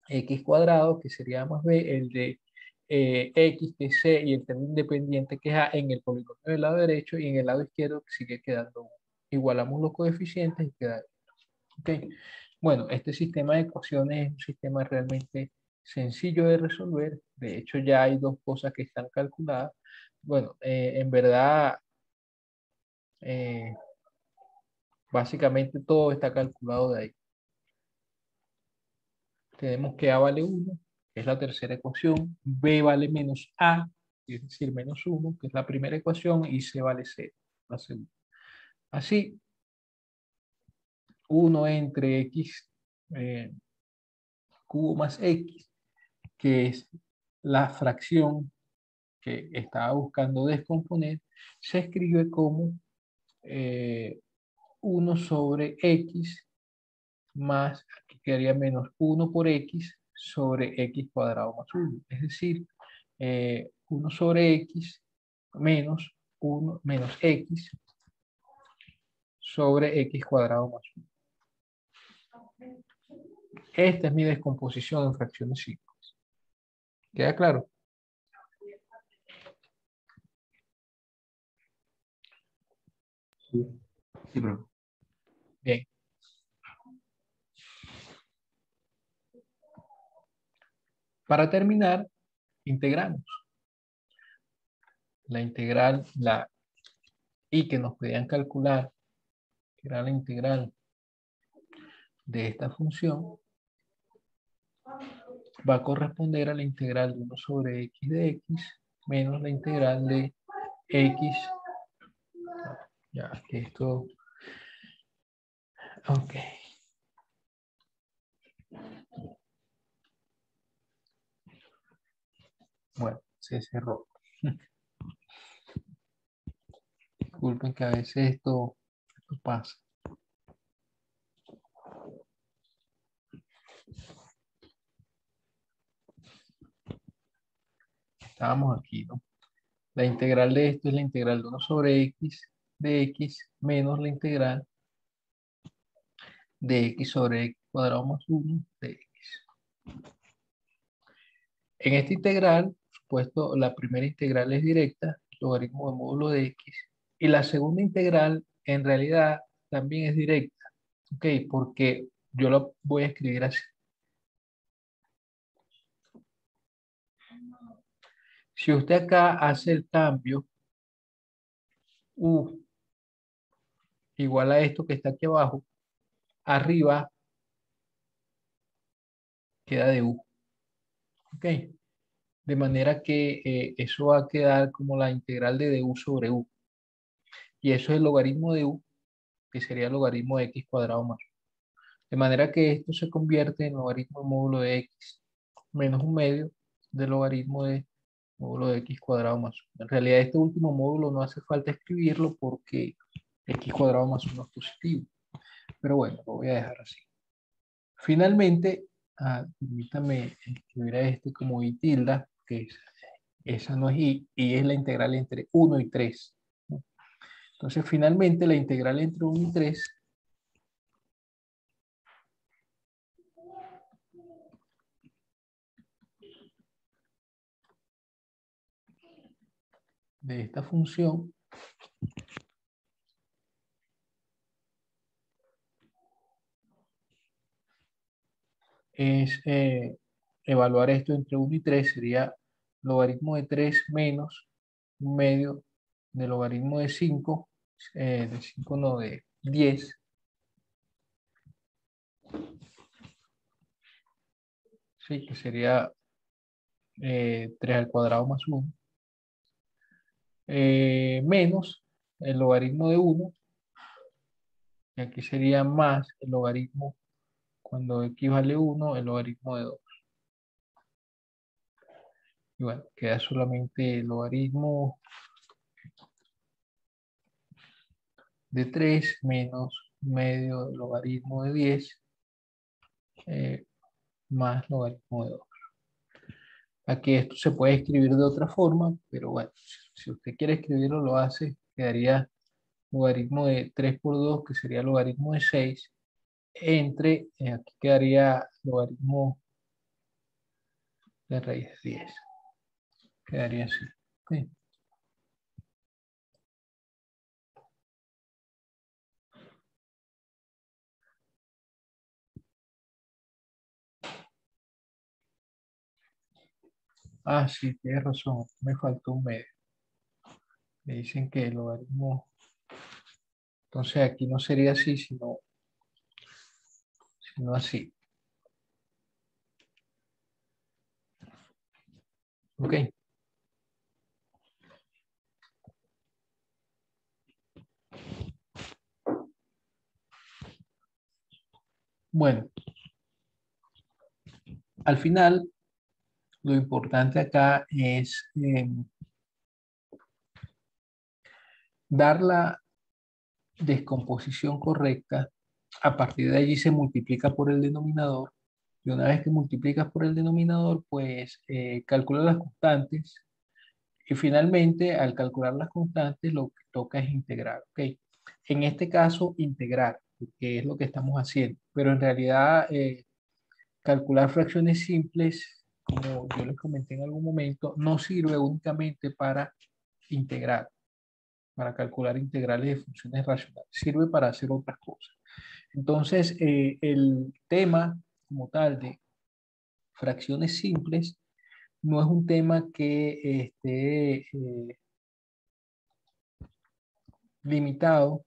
x cuadrado, que sería más b, el de x, que es c, y el término independiente, que es a, en el polinomio del lado derecho, y en el lado izquierdo sigue quedando 1. Igualamos los coeficientes y queda. Okay. Bueno, este sistema de ecuaciones es un sistema realmente sencillo de resolver. De hecho, ya hay dos cosas que están calculadas. Bueno, en verdad, eh, básicamente todo está calculado de ahí. Tenemos que A vale 1, que es la tercera ecuación, B vale menos A, es decir, menos 1, que es la primera ecuación, y C vale 0, la segunda. Así, 1 entre x cubo más x, que es la fracción que estaba buscando descomponer, se escribe como 1 sobre x más, aquí quedaría menos 1 por x sobre x cuadrado más 1. Es decir, 1 sobre x menos 1 menos x sobre x cuadrado más 1. Esta es mi descomposición en fracciones simples. ¿Queda claro? Sí. Sí, profe. Bien. Para terminar, integramos. La integral, la y que nos pedían calcular, que era la integral de esta función, va a corresponder a la integral de 1 sobre x de x menos la integral de x. Ya, esto. Ok. Bueno, se cerró. Disculpen que a veces esto pasa. Estábamos aquí, ¿no? La integral de esto es la integral de 1 sobre x de x menos la integral de x sobre x cuadrado más 1 de x. En esta integral, por supuesto, la primera integral es directa, logaritmo de módulo de x, y la segunda integral en realidad también es directa, ¿ok? Porque yo lo voy a escribir así. Si usted acá hace el cambio u igual a esto que está aquí abajo, arriba queda de u. ¿Ok? De manera que eso va a quedar como la integral de du sobre u. Y eso es el logaritmo de u, que sería el logaritmo de x cuadrado más. De manera que esto se convierte en logaritmo de módulo de x menos un medio del logaritmo de módulo de x cuadrado más 1. En realidad este último módulo no hace falta escribirlo porque x cuadrado más 1 es positivo. Pero bueno, lo voy a dejar así. Finalmente, permítame escribir a este como i tilde, que esa no es y es la integral entre 1 y 3. ¿No? Entonces, finalmente, la integral entre 1 y 3 de esta función es evaluar esto entre 1 y 3, sería logaritmo de 3 menos un medio de logaritmo de 5, de 5 no, de 10, sí, que sería 3 al cuadrado más 1, menos el logaritmo de 1, y aquí sería más el logaritmo, cuando x vale 1, el logaritmo de 2. Y bueno, queda solamente el logaritmo de 3 menos medio del logaritmo de 10 más logaritmo de 2. Aquí esto se puede escribir de otra forma, pero bueno, si usted quiere escribirlo, lo hace. Quedaría logaritmo de 3 por 2, que sería logaritmo de 6, entre, aquí quedaría logaritmo de raíz de 10. Quedaría así. ¿Ok? Ah, sí, tienes razón, me faltó un medio. Me dicen que el logaritmo, entonces aquí no sería así, sino así. ¿Ok? Bueno, al final, lo importante acá es dar la descomposición correcta. A partir de allí se multiplica por el denominador. Y una vez que multiplicas por el denominador, pues calcula las constantes. Y finalmente, al calcular las constantes, lo que toca es integrar. ¿Ok? En este caso, integrar, que es lo que estamos haciendo. Pero en realidad, calcular fracciones simples, como yo les comenté en algún momento, no sirve únicamente para integrar, para calcular integrales de funciones racionales. Sirve para hacer otras cosas. Entonces, el tema como tal de fracciones simples no es un tema que esté limitado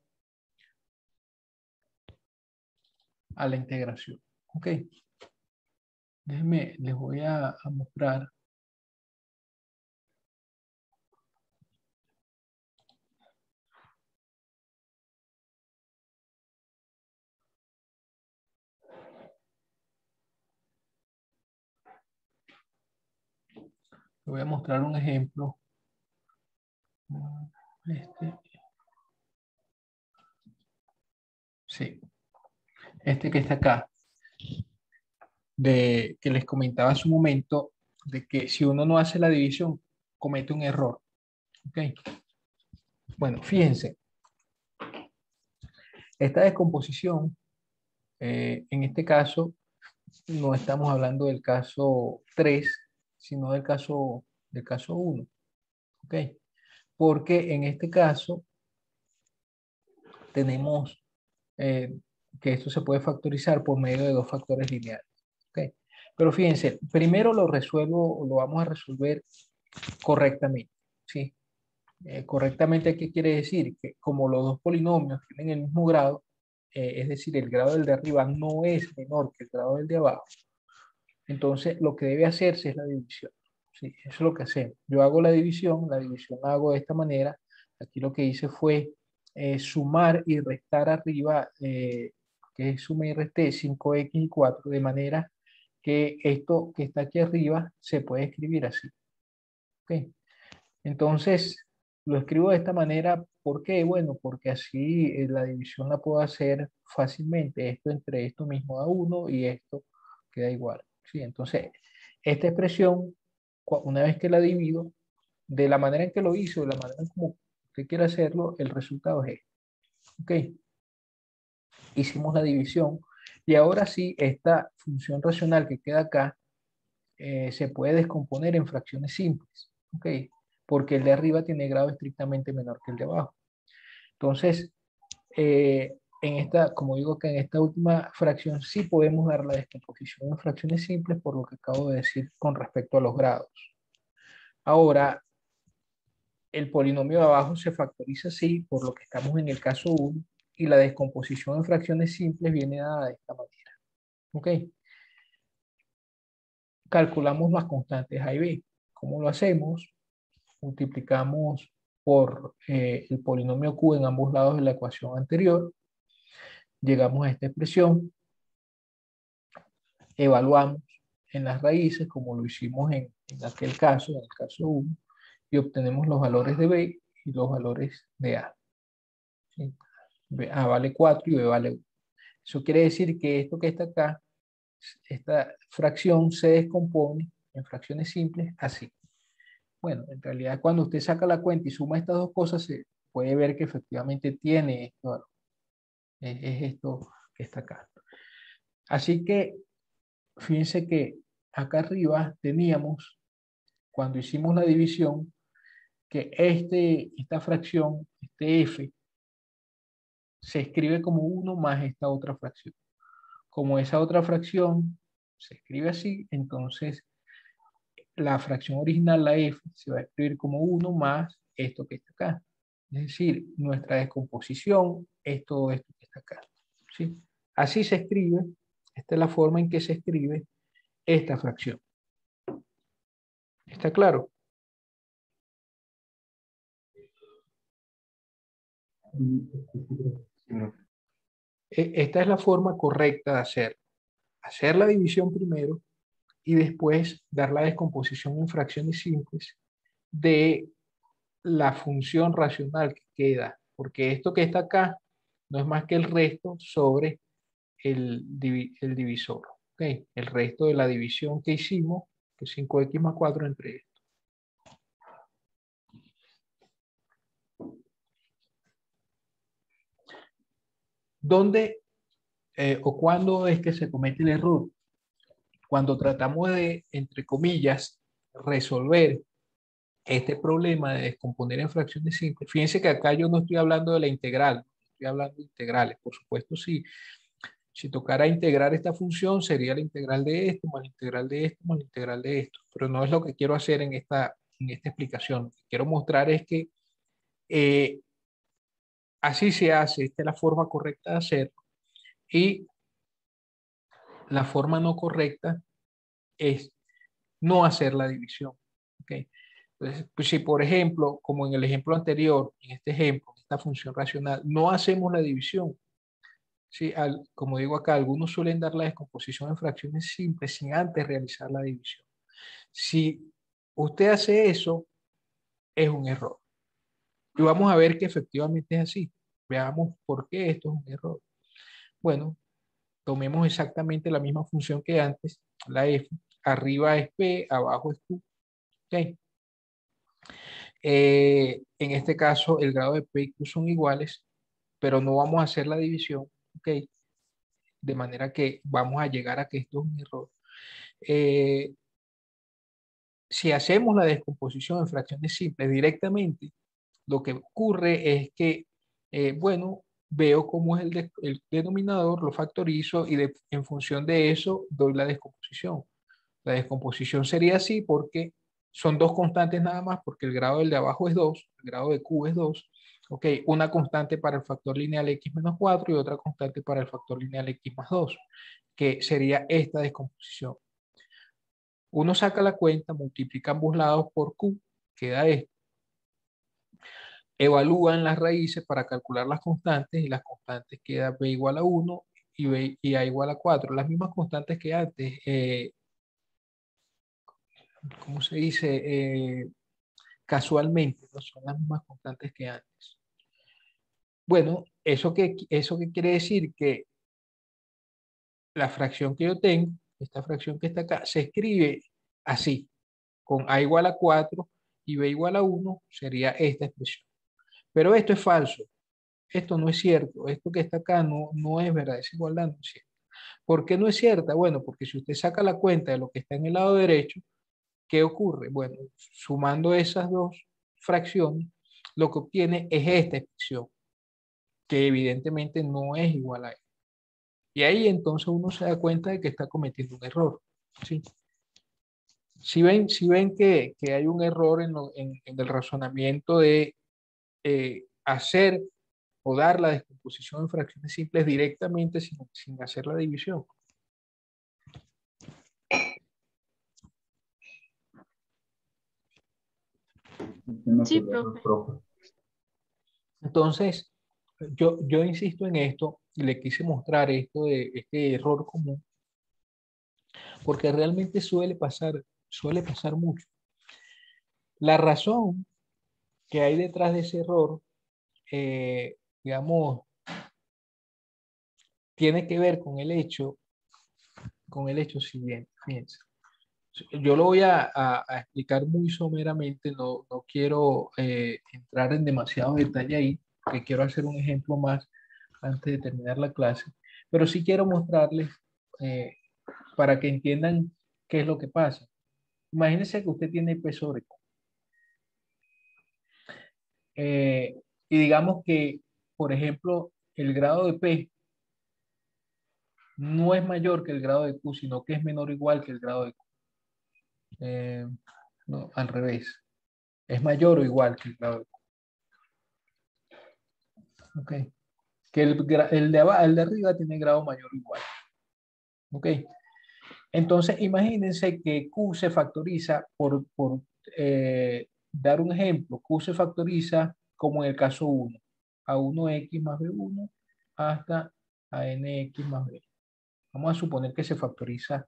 a la integración. Ok, déjenme, les voy a mostrar. Les voy a mostrar un ejemplo. Este, sí, este que está acá, de que les comentaba hace un momento, de que si uno no hace la división, comete un error. Ok, bueno, fíjense, esta descomposición, en este caso, no estamos hablando del caso 3, sino del caso 1. ¿Ok? Porque en este caso tenemos que esto se puede factorizar por medio de dos factores lineales. ¿Ok? Pero fíjense, primero lo resuelvo, lo vamos a resolver correctamente. ¿Sí? Correctamente, ¿qué quiere decir? Que como los dos polinomios tienen el mismo grado, es decir, el grado del de arriba no es menor que el grado del de abajo, entonces lo que debe hacerse es la división. Sí, eso es lo que hacemos. Yo hago la división la hago de esta manera. Aquí lo que hice fue sumar y restar arriba, que es suma y resté 5x y 4, de manera que esto que está aquí arriba se puede escribir así. ¿Ok? Entonces, lo escribo de esta manera. ¿Por qué? Bueno, porque así la división la puedo hacer fácilmente. Esto entre esto mismo da 1 y esto queda igual. ¿Sí? Entonces, esta expresión, una vez que la divido, de la manera en que lo hizo, de la manera como usted quiere hacerlo, el resultado es este. ¿Ok? Hicimos la división y ahora sí, esta función racional que queda acá se puede descomponer en fracciones simples. ¿Ok? Porque el de arriba tiene grado estrictamente menor que el de abajo. Entonces, en esta, como digo que en esta última fracción sí podemos dar la descomposición en fracciones simples por lo que acabo de decir con respecto a los grados. Ahora, el polinomio de abajo se factoriza así, por lo que estamos en el caso 1, y la descomposición en fracciones simples viene dada de esta manera. ¿Ok? Calculamos las constantes A y B. ¿Cómo lo hacemos? Multiplicamos por el polinomio Q en ambos lados de la ecuación anterior, llegamos a esta expresión, evaluamos en las raíces, como lo hicimos en aquel caso, en el caso 1, y obtenemos los valores de B y los valores de A. ¿Sí? A vale 4 y B vale 1. Eso quiere decir que esto que está acá, esta fracción se descompone en fracciones simples así. Bueno, en realidad cuando usted saca la cuenta y suma estas dos cosas, se puede ver que efectivamente tiene esto, es esto que está acá. Así que fíjense que acá arriba teníamos, cuando hicimos la división, que esta fracción, este f, se escribe como 1 más esta otra fracción. Como esa otra fracción se escribe así, entonces la fracción original, la f, se va a escribir como 1 más esto que está acá. Es decir, nuestra descomposición es todo esto que está acá. ¿Sí? Así se escribe, esta es la forma en que se escribe esta fracción. ¿Está claro? No. Esta es la forma correcta de hacer. Hacer la división primero y después dar la descomposición en fracciones simples de la función racional que queda, porque esto que está acá no es más que el resto sobre el divisor, ¿ok? El resto de la división que hicimos, que es 5x más 4 entre esto. ¿Dónde o cuándo es que se comete el error? Cuando tratamos de, entre comillas, resolver este problema de descomponer en fracciones simples. Fíjense que acá yo no estoy hablando de la integral, estoy hablando de integrales. Por supuesto, si tocara integrar esta función, sería la integral de esto, más la integral de esto, más la integral de esto. Pero no es lo que quiero hacer en esta explicación. Lo que quiero mostrar es que eh, así se hace, esta es la forma correcta de hacerlo. Y la forma no correcta es no hacer la división. ¿Okay? Entonces, pues si por ejemplo, como en el ejemplo anterior, en este ejemplo, esta función racional, no hacemos la división, ¿sí? Como digo acá, algunos suelen dar la descomposición en fracciones simples sin antes realizar la división. Si usted hace eso, es un error. Y vamos a ver que efectivamente es así. Veamos por qué esto es un error. Bueno, tomemos exactamente la misma función que antes, la f. Arriba es p, abajo es q. ¿Okay? En este caso, el grado de P y Q son iguales, pero no vamos a hacer la división, ¿ok? De manera que vamos a llegar a que esto es un error. Eh, si hacemos la descomposición en fracciones simples directamente, lo que ocurre es que, bueno, veo cómo es el denominador, lo factorizo y en función de eso doy la descomposición. La descomposición sería así porque son dos constantes nada más porque el grado del de abajo es 2, el grado de Q es 2. Ok, una constante para el factor lineal x menos 4 y otra constante para el factor lineal x más 2, que sería esta descomposición. Uno saca la cuenta, multiplica ambos lados por Q, queda esto. Evalúan las raíces para calcular las constantes y las constantes queda b igual a 1 y a igual a 4. Las mismas constantes que antes. ¿Cómo se dice? Casualmente, no son las mismas constantes que antes. Bueno, ¿eso qué quiere decir? Que la fracción que yo tengo, esta fracción que está acá, se escribe así, con a igual a 4 y b igual a 1, sería esta expresión. Pero esto es falso, esto no es cierto, esto que está acá no es verdad, esa igualdad no es cierta. ¿Por qué no es cierta? Bueno, porque si usted saca la cuenta de lo que está en el lado derecho, ¿qué ocurre? Bueno, sumando esas dos fracciones, lo que obtiene es esta expresión, que evidentemente no es igual a esta. Y ahí entonces uno se da cuenta de que está cometiendo un error. ¿Sí? Si ven que hay un error en el razonamiento de hacer o dar la descomposición en fracciones simples directamente sin hacer la división. No Sí, se llama profe. profe. Entonces, yo insisto en esto y le quise mostrar esto de este error común, porque realmente suele pasar mucho. La razón que hay detrás de ese error, digamos, tiene que ver con el hecho siguiente. Fíjense. Yo lo voy a explicar muy someramente, no quiero entrar en demasiado detalle ahí, porque quiero hacer un ejemplo más antes de terminar la clase, pero sí quiero mostrarles eh, para que entiendan qué es lo que pasa. Imagínense que usted tiene P sobre Q. Y digamos que, por ejemplo, el grado de P no es mayor que el grado de Q, sino que es menor o igual que el grado de Q. No, al revés. Es mayor o igual que el grado de Q. Ok. Que el de arriba tiene grado mayor o igual. Ok. Entonces, imagínense que Q se factoriza por dar un ejemplo. Q se factoriza como en el caso 1, a 1x más b1 hasta a nx más b. Vamos a suponer que se factoriza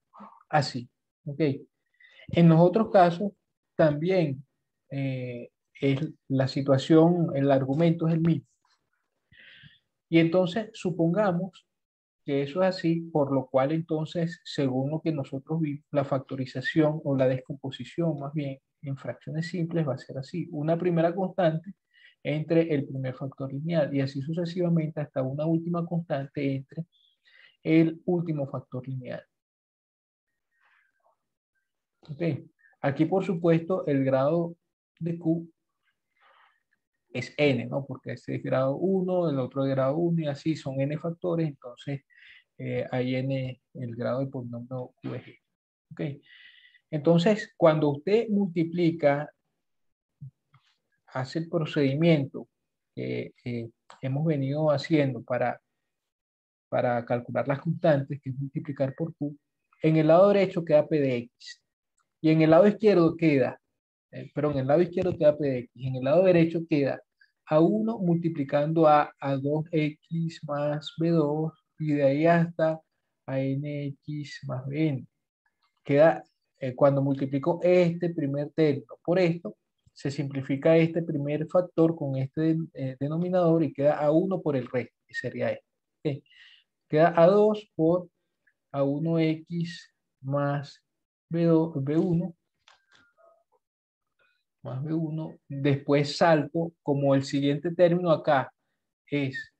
así. ¿Ok? En los otros casos también es la situación, el argumento es el mismo. Y entonces supongamos que eso es así, por lo cual entonces, según lo que nosotros vimos, la factorización o la descomposición más bien en fracciones simples va a ser así. Una primera constante entre el primer factor lineal y así sucesivamente hasta una última constante entre el último factor lineal. Okay. Aquí, por supuesto, el grado de Q es n, ¿no? Porque este es grado 1, el otro es grado 1 y así son n factores, entonces hay n, el grado del polinomio Q es n. Okay. Entonces, cuando usted multiplica, hace el procedimiento que hemos venido haciendo para calcular las constantes, que es multiplicar por Q, en el lado derecho queda P de X y en el lado izquierdo queda, perdón, en el lado izquierdo queda P de X y en el lado derecho queda A1 multiplicando a 2X más B2 y de ahí hasta a NX más BN. Queda, cuando multiplico este primer término por esto, se simplifica este primer factor con este denominador y queda A1 por el resto, que sería este. ¿Okay? Queda A2 por A1X más B2, B1 más B1. Después salto, como el siguiente término acá es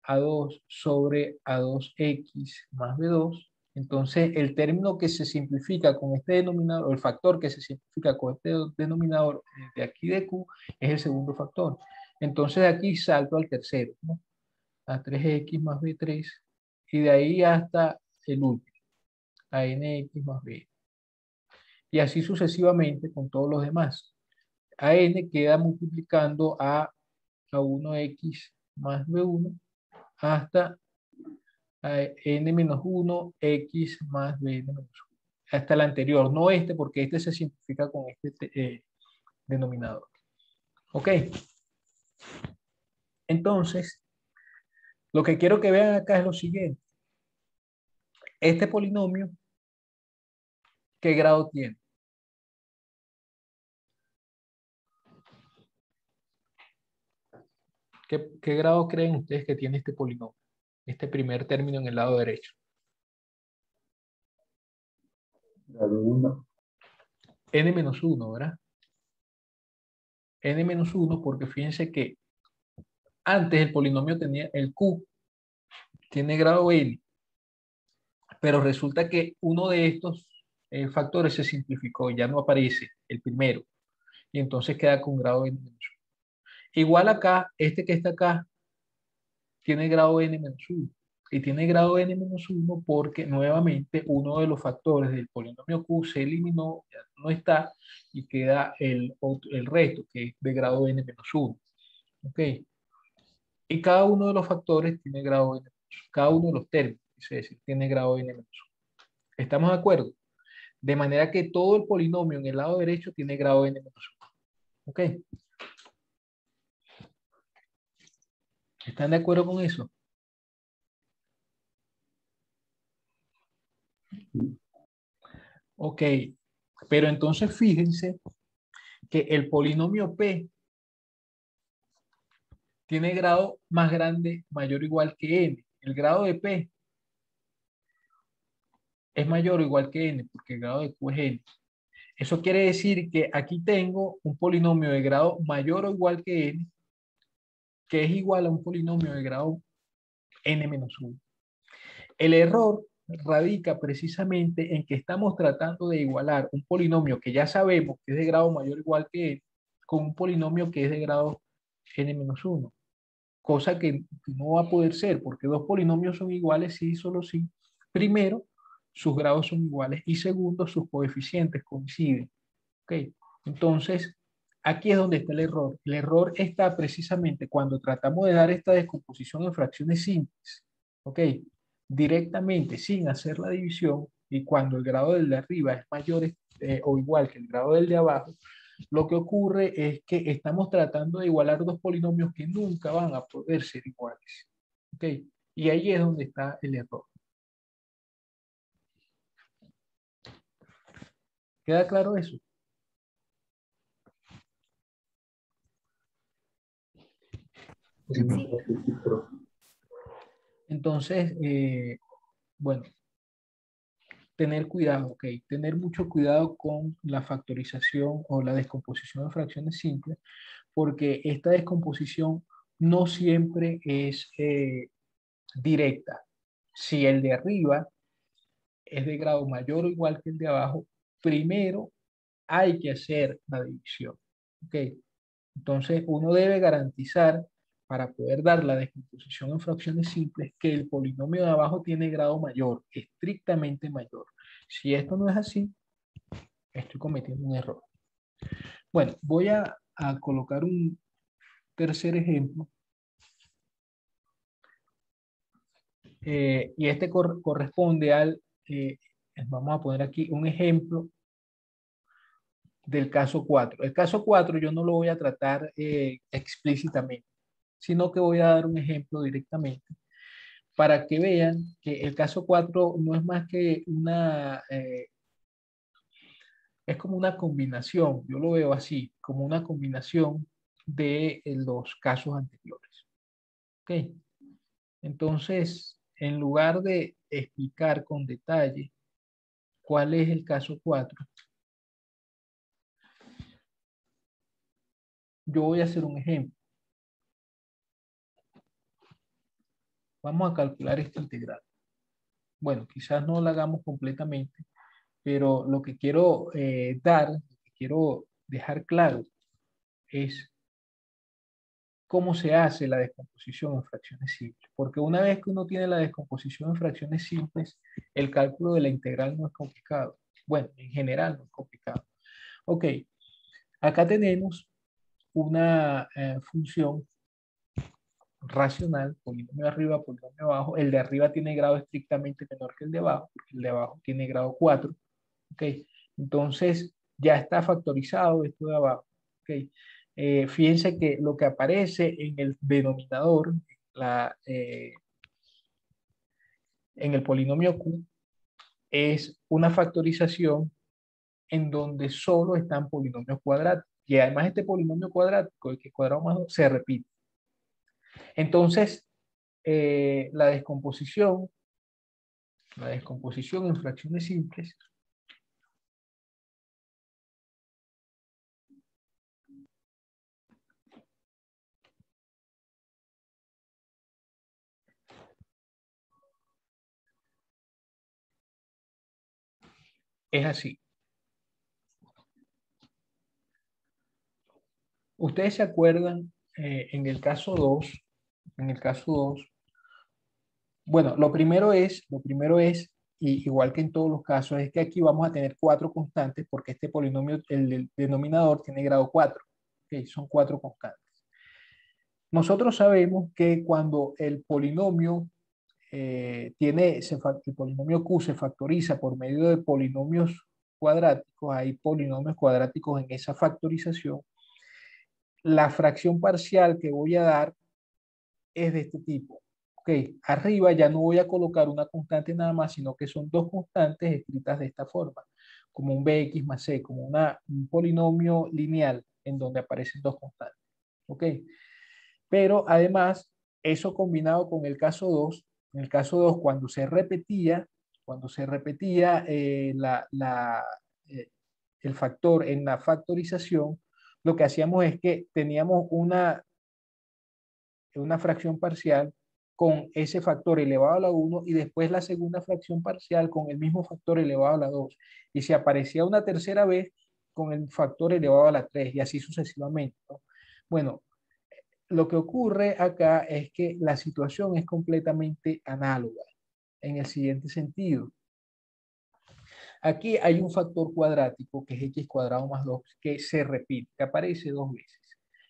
A2 sobre A2X más B2. Entonces, el término que se simplifica con este denominador, o el factor que se simplifica con este denominador de aquí de Q, es el segundo factor. Entonces, de aquí salto al tercero, ¿no? A 3X más B3, y de ahí hasta el último, a NX más B. Y así sucesivamente con todos los demás. A n queda multiplicando a 1x más b1 hasta a n menos 1 x más bn menos 1. Hasta el anterior, no este, porque este se simplifica con este denominador. ¿Ok? Entonces, lo que quiero que vean acá es lo siguiente. Este polinomio, ¿qué grado tiene? ¿Qué grado creen ustedes que tiene este polinomio? Este primer término en el lado derecho. Grado 1. N-1, ¿verdad? N-1 porque fíjense que antes el polinomio tenía el Q, tiene grado N, pero resulta que uno de estos factores se simplificó, ya no aparece el primero, y entonces queda con grado N-1. Igual acá, este que está acá, tiene grado N-1, y tiene grado N-1 porque nuevamente uno de los factores del polinomio Q se eliminó, ya no está, y queda el resto, que es de grado N-1. ¿Ok? Y cada uno de los factores tiene grado N-1, cada uno de los términos, es decir, tiene grado N-1. ¿Estamos de acuerdo? De manera que todo el polinomio en el lado derecho tiene grado N-1. ¿Ok? ¿Están de acuerdo con eso? Ok, pero entonces fíjense que el polinomio P tiene grado más grande, mayor o igual que N. El grado de P es mayor o igual que N, porque el grado de Q es N. Eso quiere decir que aquí tengo un polinomio de grado mayor o igual que N, que es igual a un polinomio de grado N-1. El error radica precisamente en que estamos tratando de igualar un polinomio que ya sabemos que es de grado mayor o igual que N, con un polinomio que es de grado N-1. Cosa que no va a poder ser, porque dos polinomios son iguales si y solo si, primero, sus grados son iguales y segundo, sus coeficientes coinciden. ¿Ok? Entonces, aquí es donde está el error. El error está precisamente cuando tratamos de dar esta descomposición en fracciones simples. ¿Ok? Directamente, sin hacer la división, y cuando el grado del de arriba es mayor o igual que el grado del de abajo, lo que ocurre es que estamos tratando de igualar dos polinomios que nunca van a poder ser iguales. ¿Ok? Y ahí es donde está el error. ¿Queda claro eso? Sí, Sí. pero Entonces, bueno, tener cuidado, ¿ok? Tener mucho cuidado con la factorización o la descomposición de fracciones simples, porque esta descomposición no siempre es directa. Si el de arriba es de grado mayor o igual que el de abajo, primero hay que hacer la división. ¿Ok? Entonces, uno debe garantizar, para poder dar la descomposición en fracciones simples, que el polinomio de abajo tiene grado mayor, estrictamente mayor. Si esto no es así, estoy cometiendo un error. Bueno, voy a colocar un tercer ejemplo. Y este corresponde al, vamos a poner aquí un ejemplo del caso 4. El caso 4 yo no lo voy a tratar explícitamente, sino que voy a dar un ejemplo directamente para que vean que el caso 4 no es más que es como una combinación, yo lo veo así, como una combinación de los casos anteriores. ¿Ok? Entonces, en lugar de explicar con detalle cuál es el caso 4, yo voy a hacer un ejemplo. Vamos a calcular esta integral. Bueno, quizás no la hagamos completamente, pero lo que quiero lo que quiero dejar claro es cómo se hace la descomposición en fracciones simples. Porque una vez que uno tiene la descomposición en fracciones simples, el cálculo de la integral no es complicado. Bueno, en general no es complicado. Ok, acá tenemos una función racional, polinomio arriba, polinomio abajo. El de arriba tiene grado estrictamente menor que el de abajo, porque el de abajo tiene grado 4. Ok, entonces ya está factorizado esto de abajo. Ok, fíjense que lo que aparece en el denominador, la, en el polinomio Q, es una factorización en donde solo están polinomios cuadráticos. Y además este polinomio cuadrático, el que es cuadrado más 2, se repite. Entonces, la descomposición en fracciones simples es así. Ustedes se acuerdan en el caso 2, bueno, lo primero es, y igual que en todos los casos, es que aquí vamos a tener cuatro constantes porque este polinomio, el denominador tiene grado 4. Ok, son cuatro constantes. Nosotros sabemos que cuando el polinomio el polinomio Q se factoriza por medio de polinomios cuadráticos, hay polinomios cuadráticos en esa factorización, la fracción parcial que voy a dar es de este tipo. Ok, arriba ya no voy a colocar una constante nada más, sino que son dos constantes escritas de esta forma, como un bx más c, como un polinomio lineal en donde aparecen dos constantes. Ok, pero además, eso combinado con el caso 2, en el caso 2, cuando se repetía el factor en la factorización, lo que hacíamos es que teníamos una fracción parcial con ese factor elevado a la 1 y después la segunda fracción parcial con el mismo factor elevado a la 2. Y si aparecía una tercera vez con el factor elevado a la 3 y así sucesivamente, ¿no? Bueno, lo que ocurre acá es que la situación es completamente análoga en el siguiente sentido. Aquí hay un factor cuadrático que es x cuadrado más 2 que se repite, que aparece dos veces.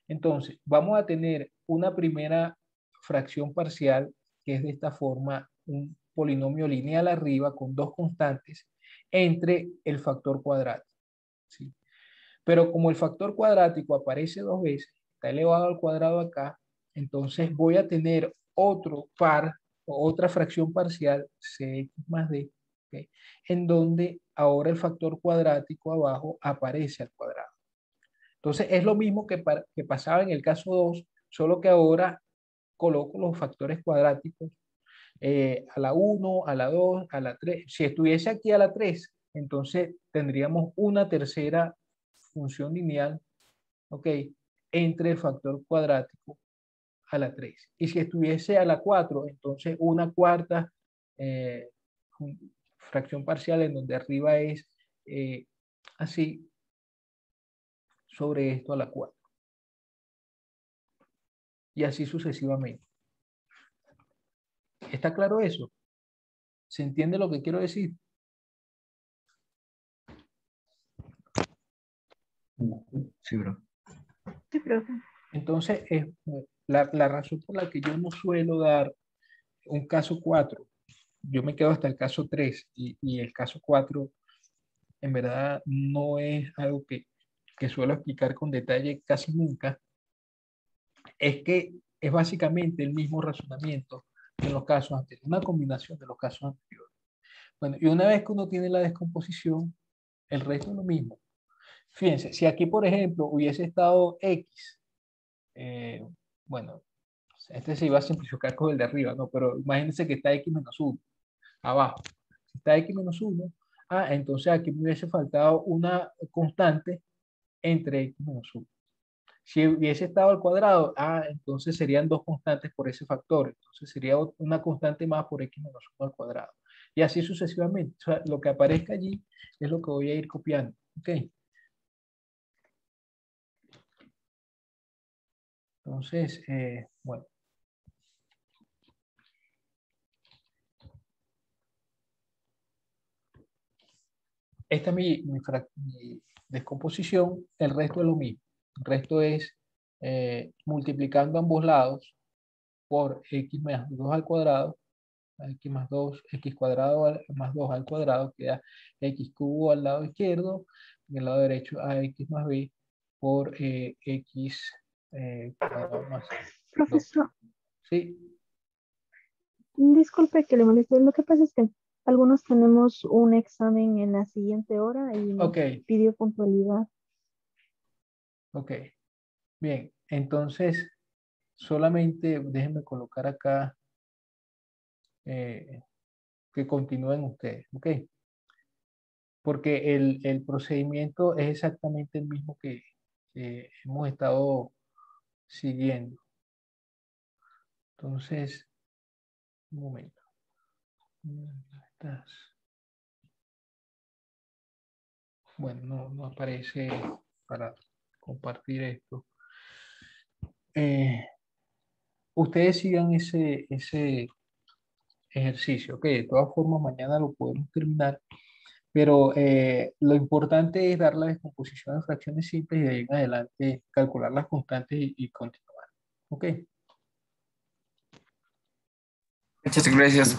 Entonces, vamos a tener una primera fracción parcial que es de esta forma, un polinomio lineal arriba con dos constantes entre el factor cuadrático, ¿sí? Pero como el factor cuadrático aparece dos veces, está elevado al cuadrado acá, entonces voy a tener otro par o otra fracción parcial, cx más d, ¿okay? En donde ahora el factor cuadrático abajo aparece al cuadrado. Entonces es lo mismo que pasaba en el caso 2, solo que ahora coloco los factores cuadráticos a la 1, a la 2, a la 3. Si estuviese aquí a la 3, entonces tendríamos una tercera función lineal, ¿ok? Entre el factor cuadrático a la 3. Y si estuviese a la 4, entonces una cuarta eh, fracción parcial en donde arriba es así sobre esto a la 4. Y así sucesivamente. ¿Está claro eso? ¿Se entiende lo que quiero decir? Sí, bro. Sí, profe. Entonces, la razón por la que yo no suelo dar un caso 4, yo me quedo hasta el caso 3 y el caso 4 en verdad no es algo que suelo explicar con detalle casi nunca, es que es básicamente el mismo razonamiento que en los casos anteriores, una combinación de los casos anteriores. Bueno, y una vez que uno tiene la descomposición, el resto es lo mismo. Fíjense, si aquí, por ejemplo, hubiese estado X, eh, bueno, este se iba a simplificar con el de arriba, ¿no? Pero imagínense que está X menos 1 abajo. Si está X menos 1, entonces aquí me hubiese faltado una constante entre X menos 1. Si hubiese estado al cuadrado, entonces serían dos constantes por ese factor. Entonces sería una constante más por X menos 1 al cuadrado. Y así sucesivamente. O sea, lo que aparezca allí es lo que voy a ir copiando. ¿Ok? Entonces, bueno. Esta es mi descomposición, el resto es lo mismo. El resto es multiplicando ambos lados por x más 2 al cuadrado, x más 2, x cuadrado más 2 al cuadrado, queda x cubo al lado izquierdo, y al lado derecho a x más b por x cuadrado más 2. Profesor, ¿Sí? disculpe que le moleste. Lo que pasa es que algunos tenemos un examen en la siguiente hora y nos Ok, pidió puntualidad. ok. Bien, entonces solamente déjenme colocar acá que continúen ustedes, ¿ok? Porque el procedimiento es exactamente el mismo que hemos estado siguiendo. Entonces, un momento. ¿Dónde estás? Bueno, no aparece para compartir esto. Ustedes sigan ese ejercicio, ok. De todas formas, mañana lo podemos terminar. Pero lo importante es dar la descomposición de fracciones simples y de ahí en adelante calcular las constantes y continuar. ¿Ok? Muchas gracias,